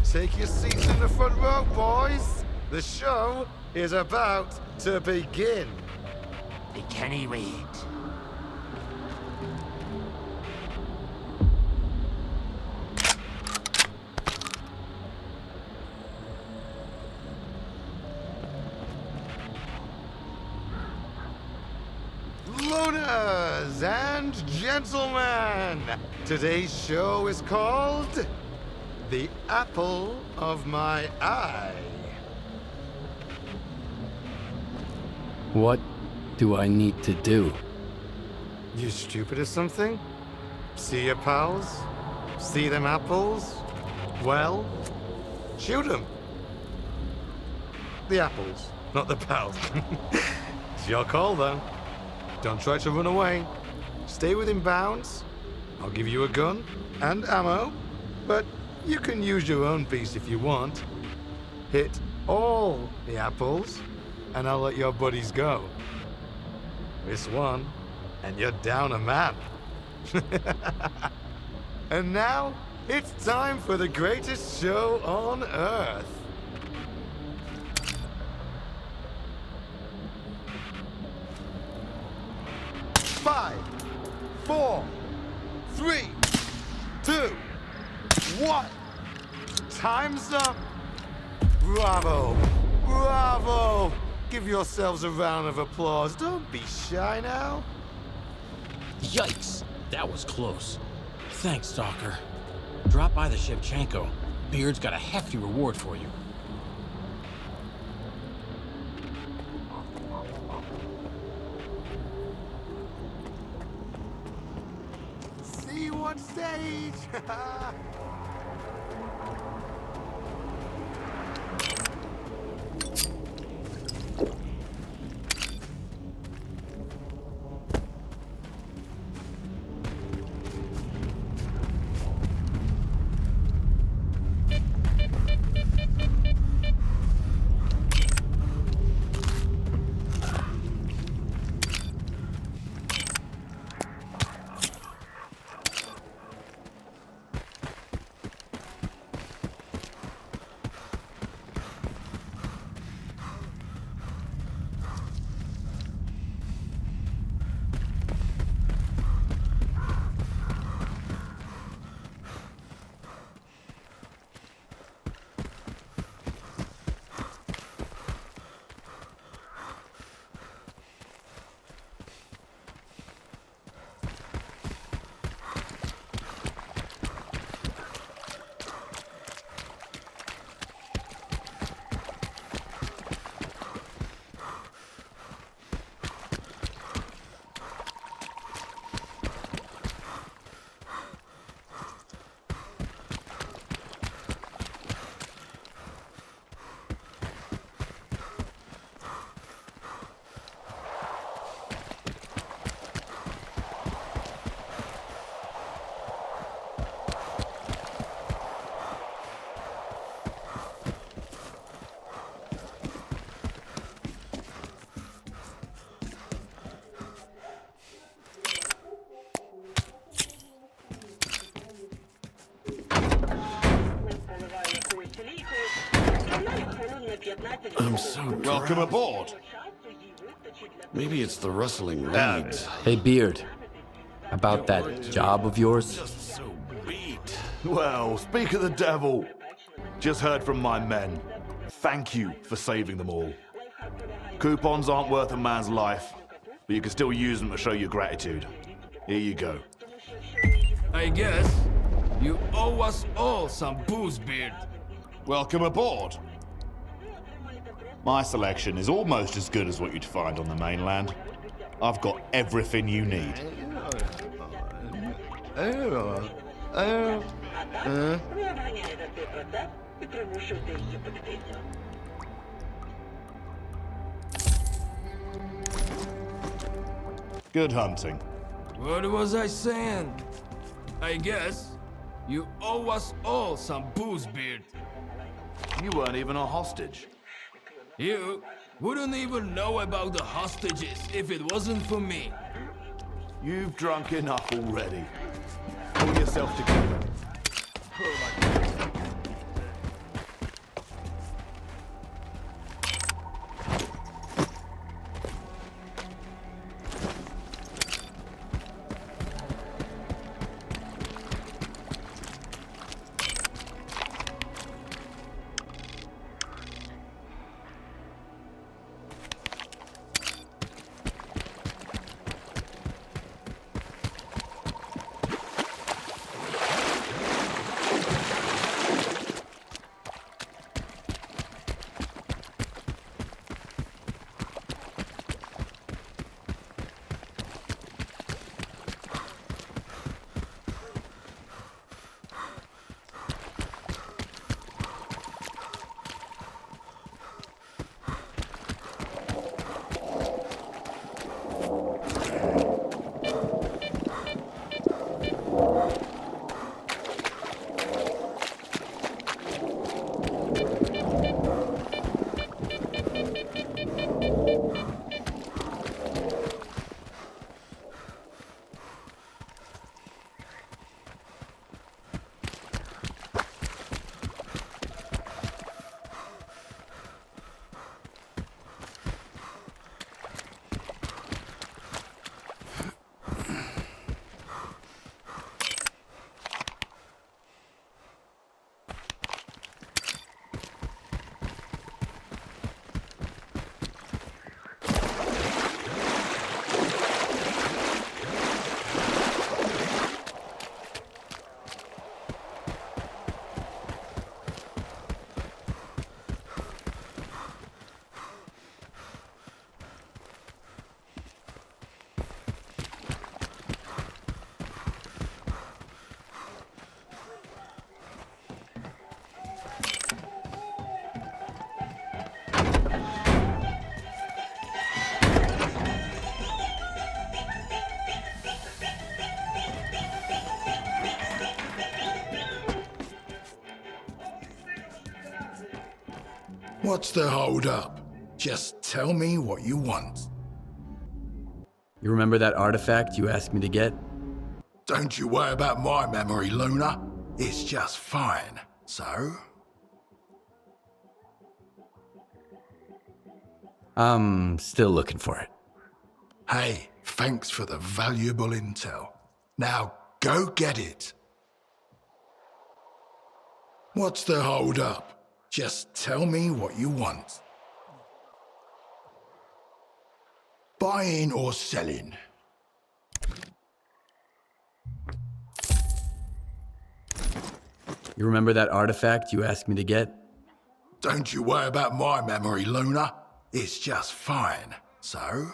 [SPEAKER 23] Take your seats in the front row, boys. The show is about to begin.
[SPEAKER 16] Can he wait?
[SPEAKER 23] Loners and gentlemen, today's show is called The Apple of My Eye.
[SPEAKER 10] What do I need to do?
[SPEAKER 23] You stupid or something? See your pals? See them apples? Well, shoot them. The apples, not the pals. It's your call, though. Don't try to run away. Stay within bounds. I'll give you a gun and ammo, but you can use your own piece if you want. Hit all the apples, and I'll let your buddies go. Miss one, and you're down a man. And now, it's time for the greatest show on Earth. Five, 4, 3, 2, 1. Time's up. Bravo. Bravo. Give yourselves a round of applause. Don't be shy now.
[SPEAKER 1] Yikes. That was close. Thanks, Stalker. Drop by the Shevchenko. Beard's got a hefty reward for you.
[SPEAKER 23] See you on stage.
[SPEAKER 18] I'm so dry.
[SPEAKER 17] Welcome aboard.
[SPEAKER 18] Maybe it's the rustling reeds.
[SPEAKER 10] Hey, Beard. About that job of yours?
[SPEAKER 18] Just so beat.
[SPEAKER 17] Well, speak of the devil. Just heard from my men. Thank you for saving them all. Coupons aren't worth a man's life, but you can still use them to show your gratitude. Here you go.
[SPEAKER 16] I guess you owe us all some booze, Beard.
[SPEAKER 17] Welcome aboard. My selection is almost as good as what you'd find on the mainland. I've got everything you need. Good hunting.
[SPEAKER 16] What was I saying? I guess you owe us all some booze, Beard.
[SPEAKER 17] You weren't even a hostage.
[SPEAKER 16] You wouldn't even know about the hostages if it wasn't for me.
[SPEAKER 17] You've drunk enough already. Pull yourself together.
[SPEAKER 2] What's the hold up? Just tell me what you want.
[SPEAKER 10] You remember that artifact you asked me to get?
[SPEAKER 2] Don't you worry about my memory, Luna. It's just fine. So?
[SPEAKER 10] I'm still looking for it.
[SPEAKER 2] Hey, thanks for the valuable intel. Now, go get it. What's the hold up? Just tell me what you want. Buying or selling?
[SPEAKER 10] You remember that artifact you asked me to get?
[SPEAKER 2] Don't you worry about my memory, Luna. It's just fine. So?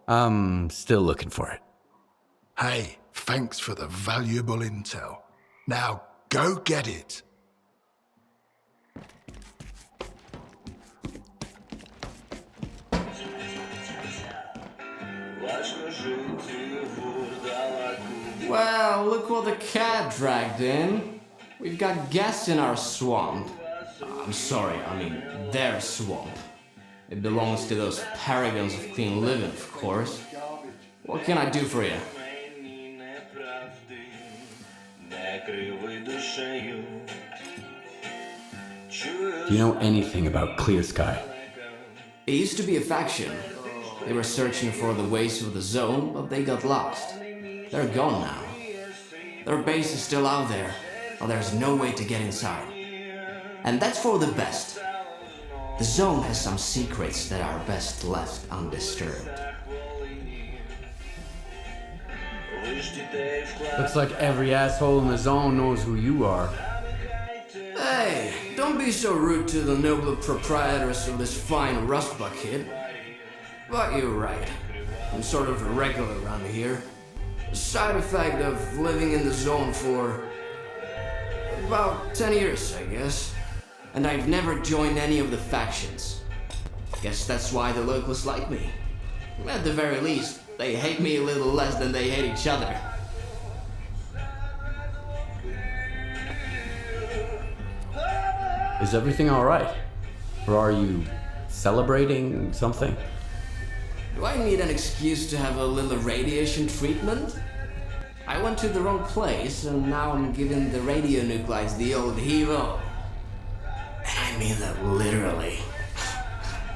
[SPEAKER 10] I'm still looking for it.
[SPEAKER 2] Hey, thanks for the valuable intel. Now, go get it.
[SPEAKER 6] Well, look what the cat dragged in. We've got guests in our swamp. I'm sorry, I mean their swamp. It belongs to those paragons of clean living, of course. What can I do for you?
[SPEAKER 5] Do you know anything about Clear Sky?
[SPEAKER 6] It used to be a faction. They were searching for the ways of the zone, but they got lost. They're gone now. Their base is still out there, but there's no way to get inside. And that's for the best. The zone has some secrets that are best left undisturbed.
[SPEAKER 5] Looks like every asshole in the zone knows who you are.
[SPEAKER 6] Hey, don't be so rude to the noble proprietors of this fine rust bucket. But you're right. I'm sort of a regular around here. A side effect of living in the zone for about 10 years, I guess. And I've never joined any of the factions. Guess that's why the locals like me. At the very least, they hate me a little less than they hate each other.
[SPEAKER 5] Is everything alright? Or are you celebrating something?
[SPEAKER 6] Do I need an excuse to have a little radiation treatment? I went to the wrong place, and now I'm giving the radionuclides the old heave-o. And I mean that literally.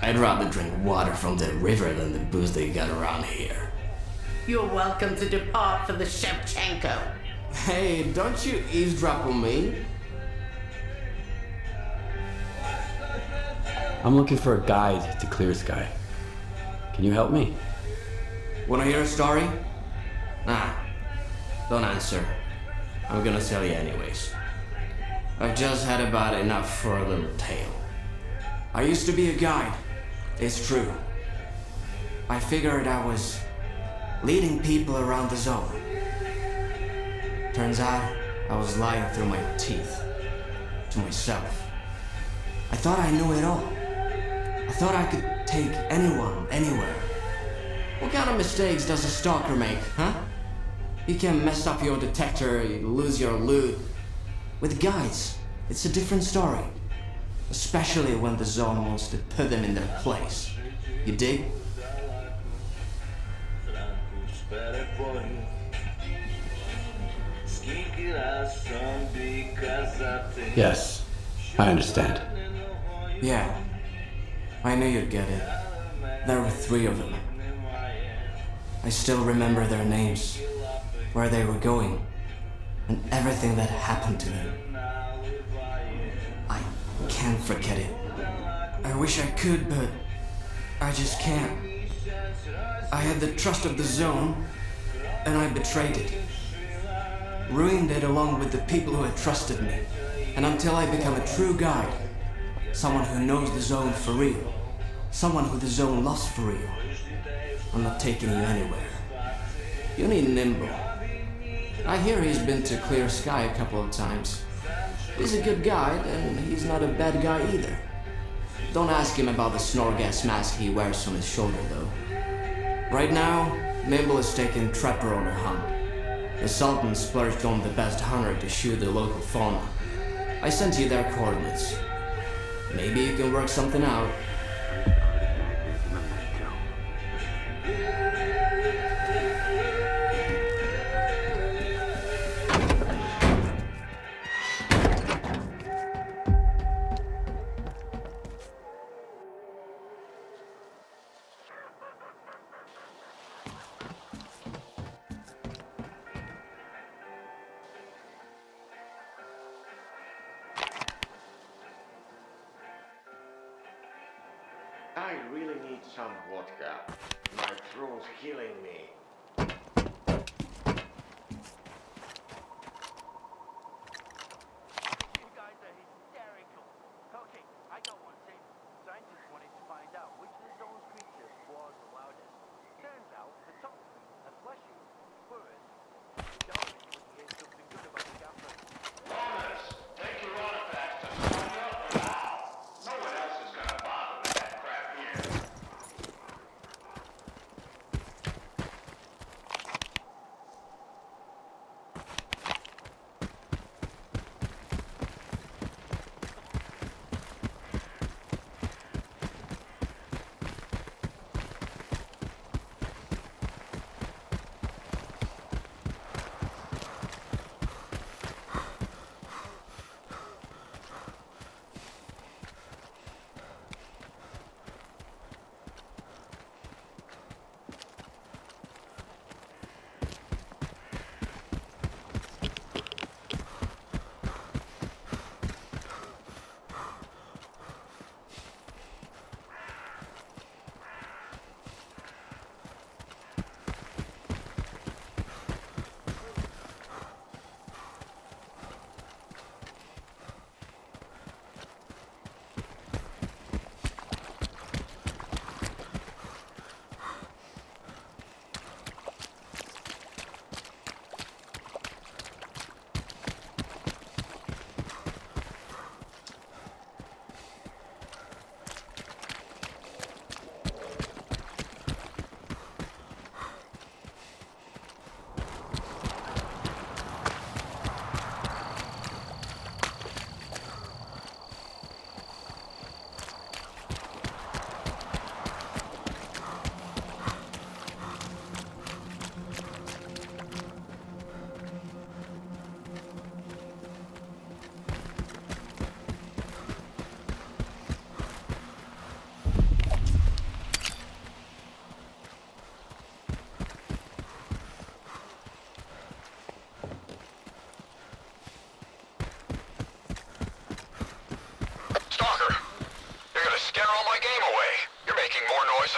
[SPEAKER 6] I'd rather drink water from the river than the booze they got around here.
[SPEAKER 4] You're welcome to depart for the Shevchenko.
[SPEAKER 6] Hey, don't you eavesdrop on me?
[SPEAKER 5] I'm looking for a guide to Clear Sky. Can you help me?
[SPEAKER 6] Wanna hear a story? Nah, don't answer. I'm gonna tell you anyways. I've just had about enough for a little tale. I used to be a guide. It's true. I figured I was leading people around the zone. Turns out I was lying through my teeth to myself. I thought I knew it all. I thought I could take anyone, anywhere. What kind of mistakes does a stalker make, huh? You can mess up your detector, you lose your loot. With guides, it's a different story. Especially when the zone wants to put them in their place. You dig?
[SPEAKER 5] Yes, I understand.
[SPEAKER 6] Yeah, I knew you'd get it. There were 3 of them. I still remember their names, where they were going, and everything that happened to them. I can't forget it. I wish I could, but I just can't. I had the trust of the zone, and I betrayed it. Ruined it along with the people who had trusted me. And until I become a true guide, someone who knows the zone for real, someone who the zone loves for real, I'm not taking you anywhere. You need Nimble. I hear he's been to Clear Sky a couple of times. He's a good guide, and he's not a bad guy either. Don't ask him about the Snorgas mask he wears on his shoulder, though. Right now, Nimble is taking Trapper on a hunt. The Sultan splurged on the best hunter to shoot the local fauna. I sent you their coordinates. Maybe you can work something out.
[SPEAKER 9] I really need some vodka. My throat's killing me.
[SPEAKER 11] You guys are hysterical. Okay, I got one too. Scientists wanted to find out which of the zone's creatures was the loudest. Turns out the top 3 are fleshy, furries. Darling would hear something good about the gaffer.
[SPEAKER 9] Loners, take your artifacts to someone now. No one else is gonna bother with that crap here.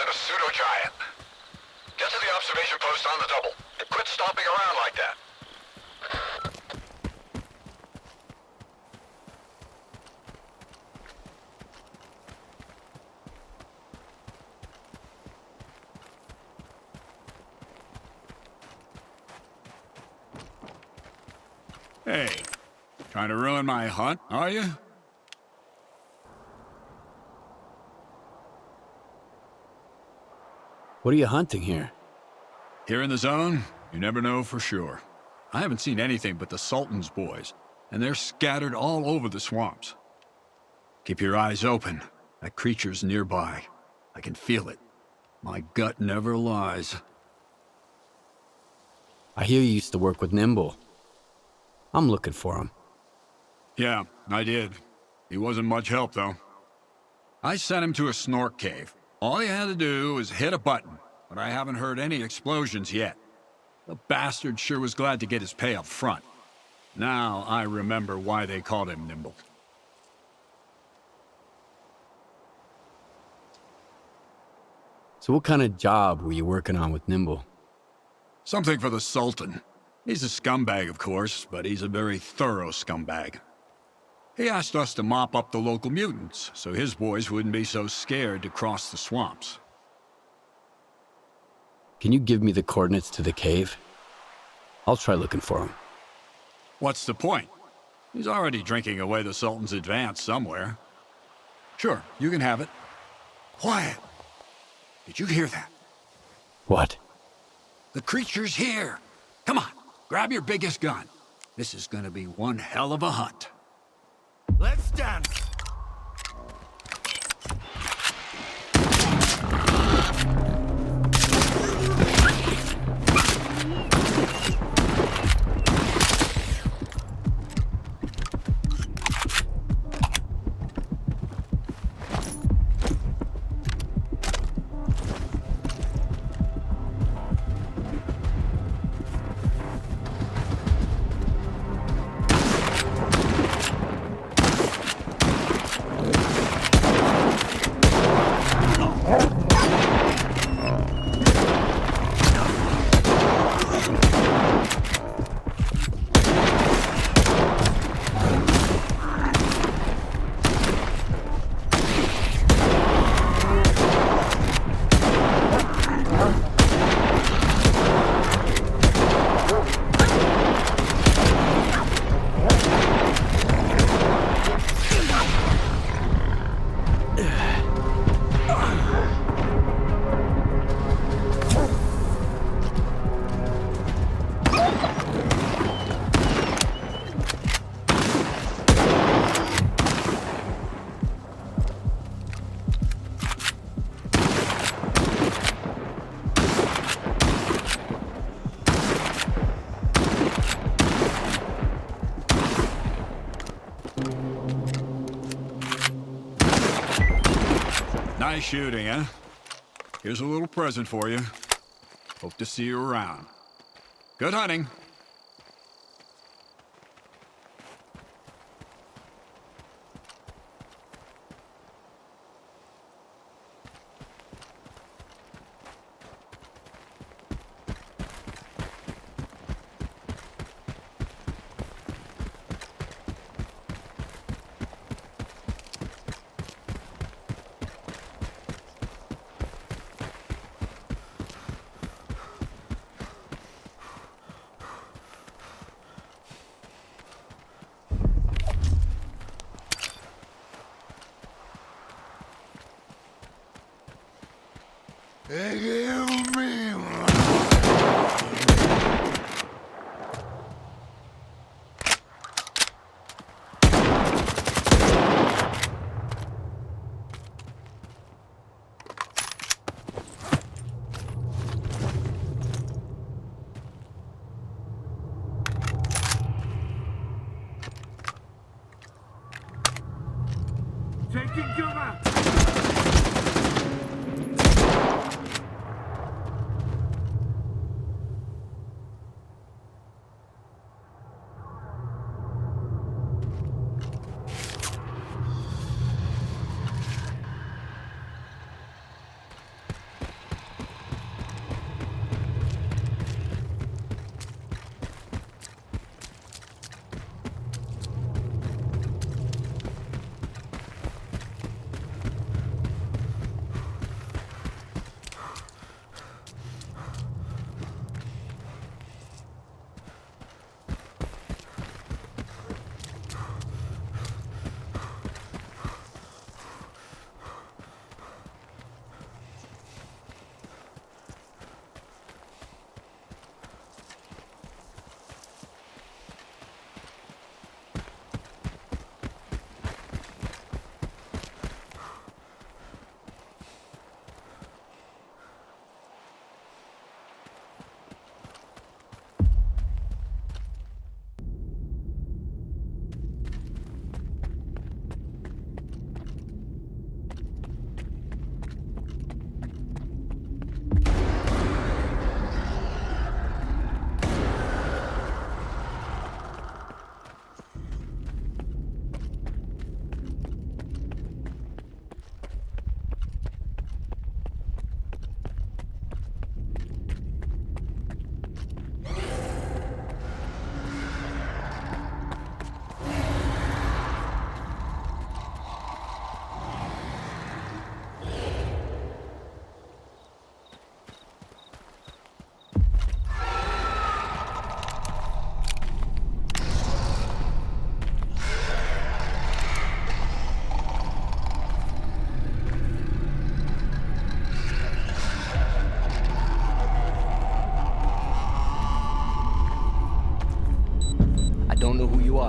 [SPEAKER 12] and a pseudo-giant. Get to the observation post on the double, and quit stomping around like that.
[SPEAKER 7] Hey, trying to ruin my hunt, are you?
[SPEAKER 10] What are you hunting here?
[SPEAKER 7] Here in the zone, you never know for sure. I haven't seen anything but the Sultan's boys, and they're scattered all over the swamps. Keep your eyes open. That creature's nearby. I can feel it. My gut never lies.
[SPEAKER 10] I hear you used to work with Nimble. I'm looking for him.
[SPEAKER 7] Yeah, I did. He wasn't much help, though. I sent him to a snork cave. All he had to do was hit a button, but I haven't heard any explosions yet. The bastard sure was glad to get his pay up front. Now I remember why they called him Nimble.
[SPEAKER 10] So what kind of job were you working on with Nimble?
[SPEAKER 7] Something for the Sultan. He's a scumbag, of course, but he's a very thorough scumbag. He asked us to mop up the local mutants, so his boys wouldn't be so scared to cross the swamps.
[SPEAKER 10] Can you give me the coordinates to the cave? I'll try looking for him.
[SPEAKER 7] What's the point? He's already drinking away the Sultan's advance somewhere. Sure, you can have it. Quiet! Did you hear that?
[SPEAKER 10] What?
[SPEAKER 7] The creature's here! Come on, grab your biggest gun. This is gonna be one hell of a hunt.
[SPEAKER 9] Let's dance!
[SPEAKER 7] Nice shooting, huh? Here's a little present for you. Hope to see you around. Good hunting.
[SPEAKER 9] Taking cover!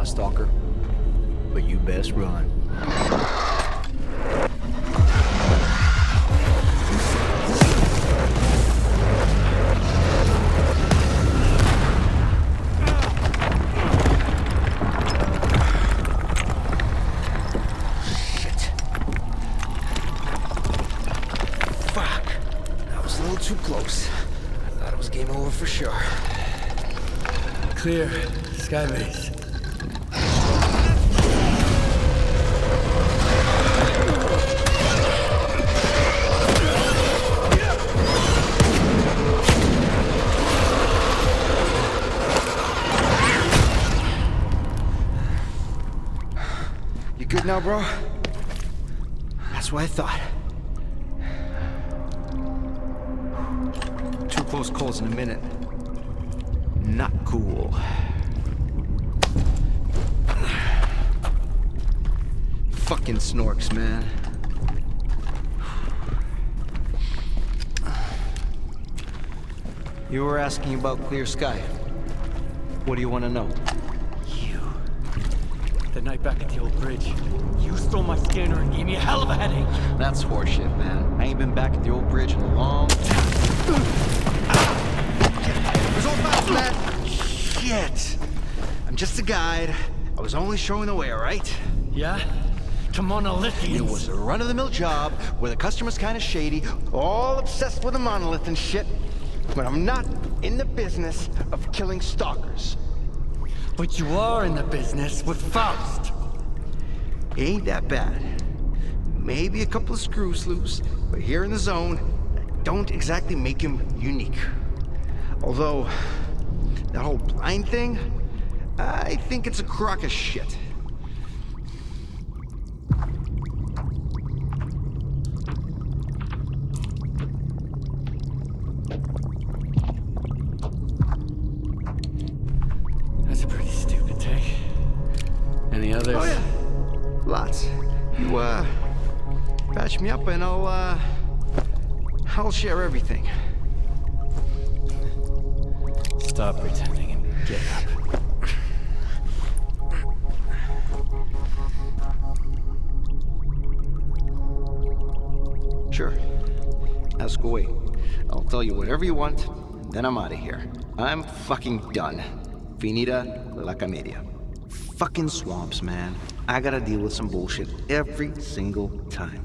[SPEAKER 11] lot, Stalker. But you best run. Too close. I thought it was game over for sure.
[SPEAKER 10] Clear. Skybase.
[SPEAKER 11] You good now, bro? That's what I thought. Close calls in a minute. Not cool. Fucking snorks, man. You were asking about clear sky. What do you want to know?
[SPEAKER 10] The night back at the old bridge. You stole my scanner and gave me a hell of a headache.
[SPEAKER 11] That's horseshit, man. I ain't been back at the old bridge in a long time. Result fast, man. Shit. I'm just a guide. I was only showing the way, all right?
[SPEAKER 10] Yeah? To Monolithians.
[SPEAKER 11] It was a run-of-the-mill job where the customer's kind of shady, all obsessed with a monolith and shit. But I'm not in the business of killing stalkers.
[SPEAKER 10] But you are in the business with Faust.
[SPEAKER 11] Ain't that bad. Maybe a couple of screws loose, but here in the zone, don't exactly make him unique. Although, that whole blind thing, I think it's a crock of shit.
[SPEAKER 10] That's a pretty stupid take. Any others?
[SPEAKER 11] Oh yeah, lots. You patch me up and I'll share everything.
[SPEAKER 10] Stop pretending and get up.
[SPEAKER 11] Sure. Ask away. I'll tell you whatever you want, then I'm out of here. I'm fucking done. Finita la comedia. Fucking swamps, man. I gotta deal with some bullshit every single time.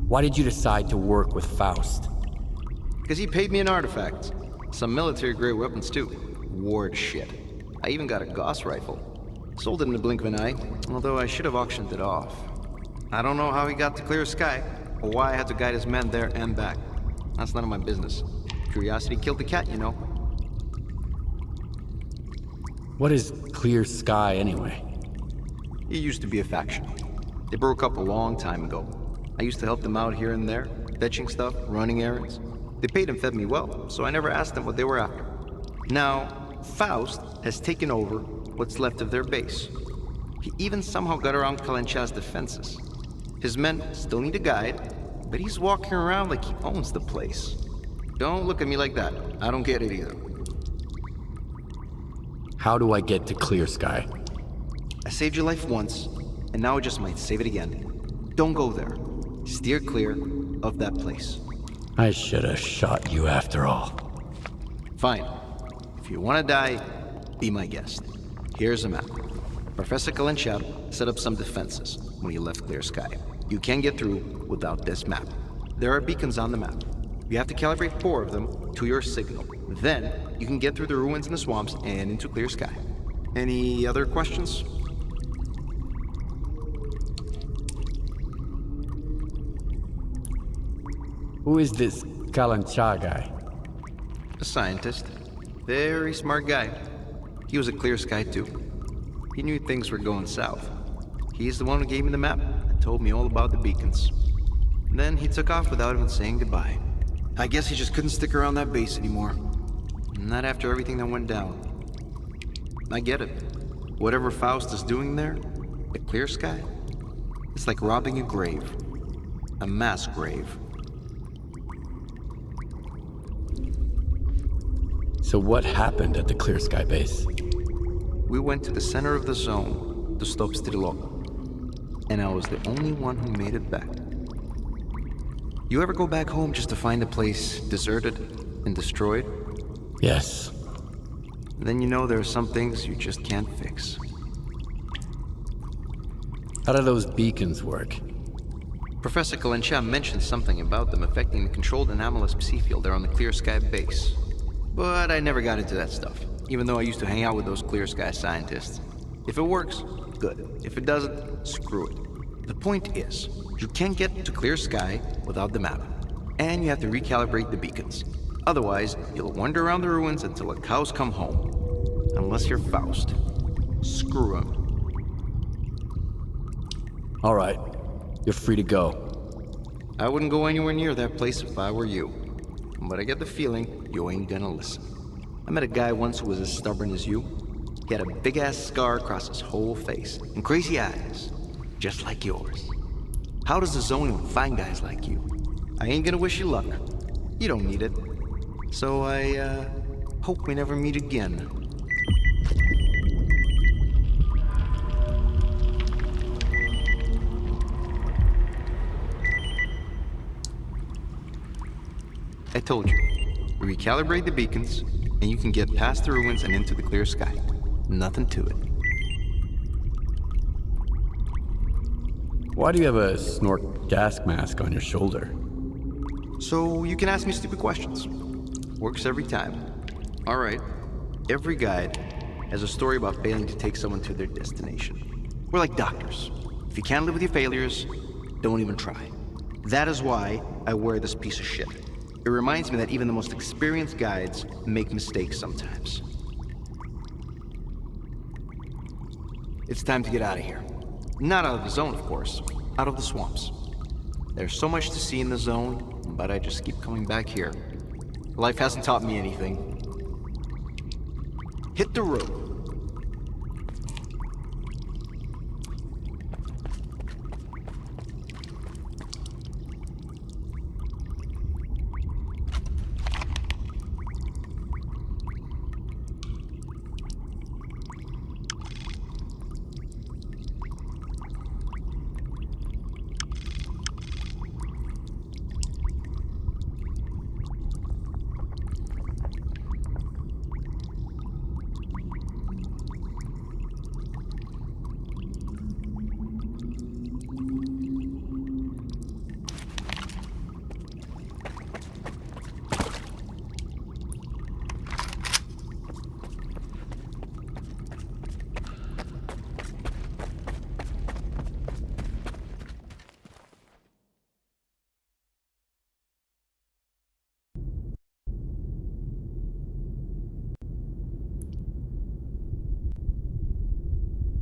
[SPEAKER 10] Why did you decide to work with Faust?
[SPEAKER 11] Because he paid me an artifact. Some military-grade weapons, too. Ward shit. I even got a Gauss rifle. Sold it in the blink of an eye, although I should have auctioned it off. I don't know how he got to Clear Sky, or why I had to guide his men there and back. That's none of my business. Curiosity killed the cat, you know.
[SPEAKER 10] What is Clear Sky, anyway?
[SPEAKER 11] It used to be a faction. They broke up a long time ago. I used to help them out here and there, fetching stuff, running errands. They paid and fed me well, so I never asked them what they were after. Now, Faust has taken over what's left of their base. He even somehow got around Kalencha's defenses. His men still need a guide, but he's walking around like he owns the place. Don't look at me like that. I don't get it either.
[SPEAKER 10] How do I get to Clear Sky?
[SPEAKER 11] I saved your life once, and now I just might save it again. Don't go there. Steer clear of that place.
[SPEAKER 10] I should have shot you after all.
[SPEAKER 11] Fine. If you want to die, be my guest. Here's a map. Professor Kalencha set up some defenses when he left Clear Sky. You can't get through without this map. There are beacons on the map. You have to calibrate 4 of them to your signal. Then, you can get through the ruins in the swamps and into Clear Sky. Any other questions?
[SPEAKER 10] Who is this Kalancha guy?
[SPEAKER 11] A scientist. Very smart guy. He was a Clear Sky too. He knew things were going south. He's the one who gave me the map and told me all about the beacons. Then he took off without even saying goodbye. I guess he just couldn't stick around that base anymore. Not after everything that went down. I get it. Whatever Faust is doing there, the Clear Sky, it's like robbing a grave. A mass grave.
[SPEAKER 10] So what happened at the Clear Sky base?
[SPEAKER 8] We went to the center of the zone to stop S.T.A.L.K.E.R, and I was the only one who made it back. You ever go back home just to find a place deserted and destroyed?
[SPEAKER 10] Yes.
[SPEAKER 8] Then you know there are some things you just can't fix.
[SPEAKER 10] How do those beacons work?
[SPEAKER 8] Professor Kalencha mentioned something about them affecting the controlled anomalous psi field there on the Clear Sky base. But I never got into that stuff, even though I used to hang out with those Clear Sky scientists. If it works, good. If it doesn't, screw it. The point is, you can't get to Clear Sky without the map, and you have to recalibrate the beacons. Otherwise, you'll wander around the ruins until the cows come home. Unless you're Faust. Screw 'em.
[SPEAKER 10] All right. You're free to go.
[SPEAKER 8] I wouldn't go anywhere near that place if I were you. But I get the feeling you ain't gonna listen. I met a guy once who was as stubborn as you. He had a big-ass scar across his whole face, and crazy eyes, just like yours. How does the zone even find guys like you? I ain't gonna wish you luck. You don't need it. So I, hope we never meet again. I told you. Recalibrate the beacons, and you can get past the ruins and into the Clear Sky. Nothing to it.
[SPEAKER 10] Why do you have a Snork gas mask on your shoulder?
[SPEAKER 8] So you can ask me stupid questions. Works every time. Alright. Every guide has a story about failing to take someone to their destination. We're like doctors. If you can't live with your failures, don't even try. That is why I wear this piece of shit. It reminds me that even the most experienced guides make mistakes sometimes. It's time to get out of here. Not out of the zone, of course. Out of the swamps. There's so much to see in the zone, but I just keep coming back here. Life hasn't taught me anything. Hit the road.